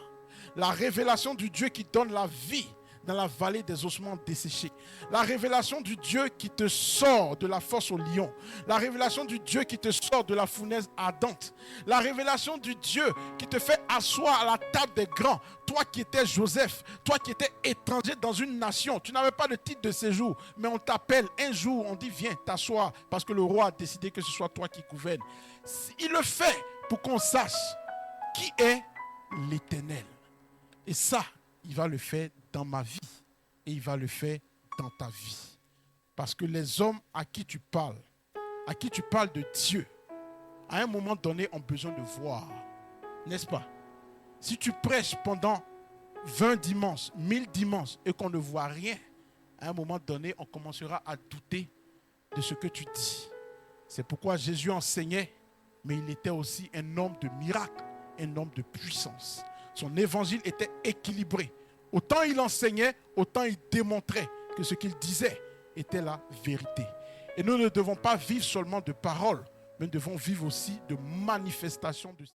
La révélation du Dieu qui donne la vie dans la vallée des ossements desséchés. La révélation du Dieu qui te sort de la fosse au lion. La révélation du Dieu qui te sort de la fournaise ardente. La révélation du Dieu qui te fait asseoir à la table des grands. Toi qui étais Joseph, toi qui étais étranger dans une nation, tu n'avais pas de titre de séjour, mais on t'appelle un jour, on dit viens t'asseoir parce que le roi a décidé que ce soit toi qui gouverne. Il le fait pour qu'on sache qui est l'Éternel. Et ça, il va le faire dans ma vie et il va le faire dans ta vie. Parce que les hommes à qui tu parles de Dieu, à un moment donné, ont besoin de voir. N'est-ce pas? Si tu prêches pendant 20 dimanches, 1000 dimanches et qu'on ne voit rien, à un moment donné, on commencera à douter de ce que tu dis. C'est pourquoi Jésus enseignait, mais il était aussi un homme de miracle, un homme de puissance. Son évangile était équilibré. Autant il enseignait, autant il démontrait que ce qu'il disait était la vérité. Et nous ne devons pas vivre seulement de paroles, mais nous devons vivre aussi de manifestations de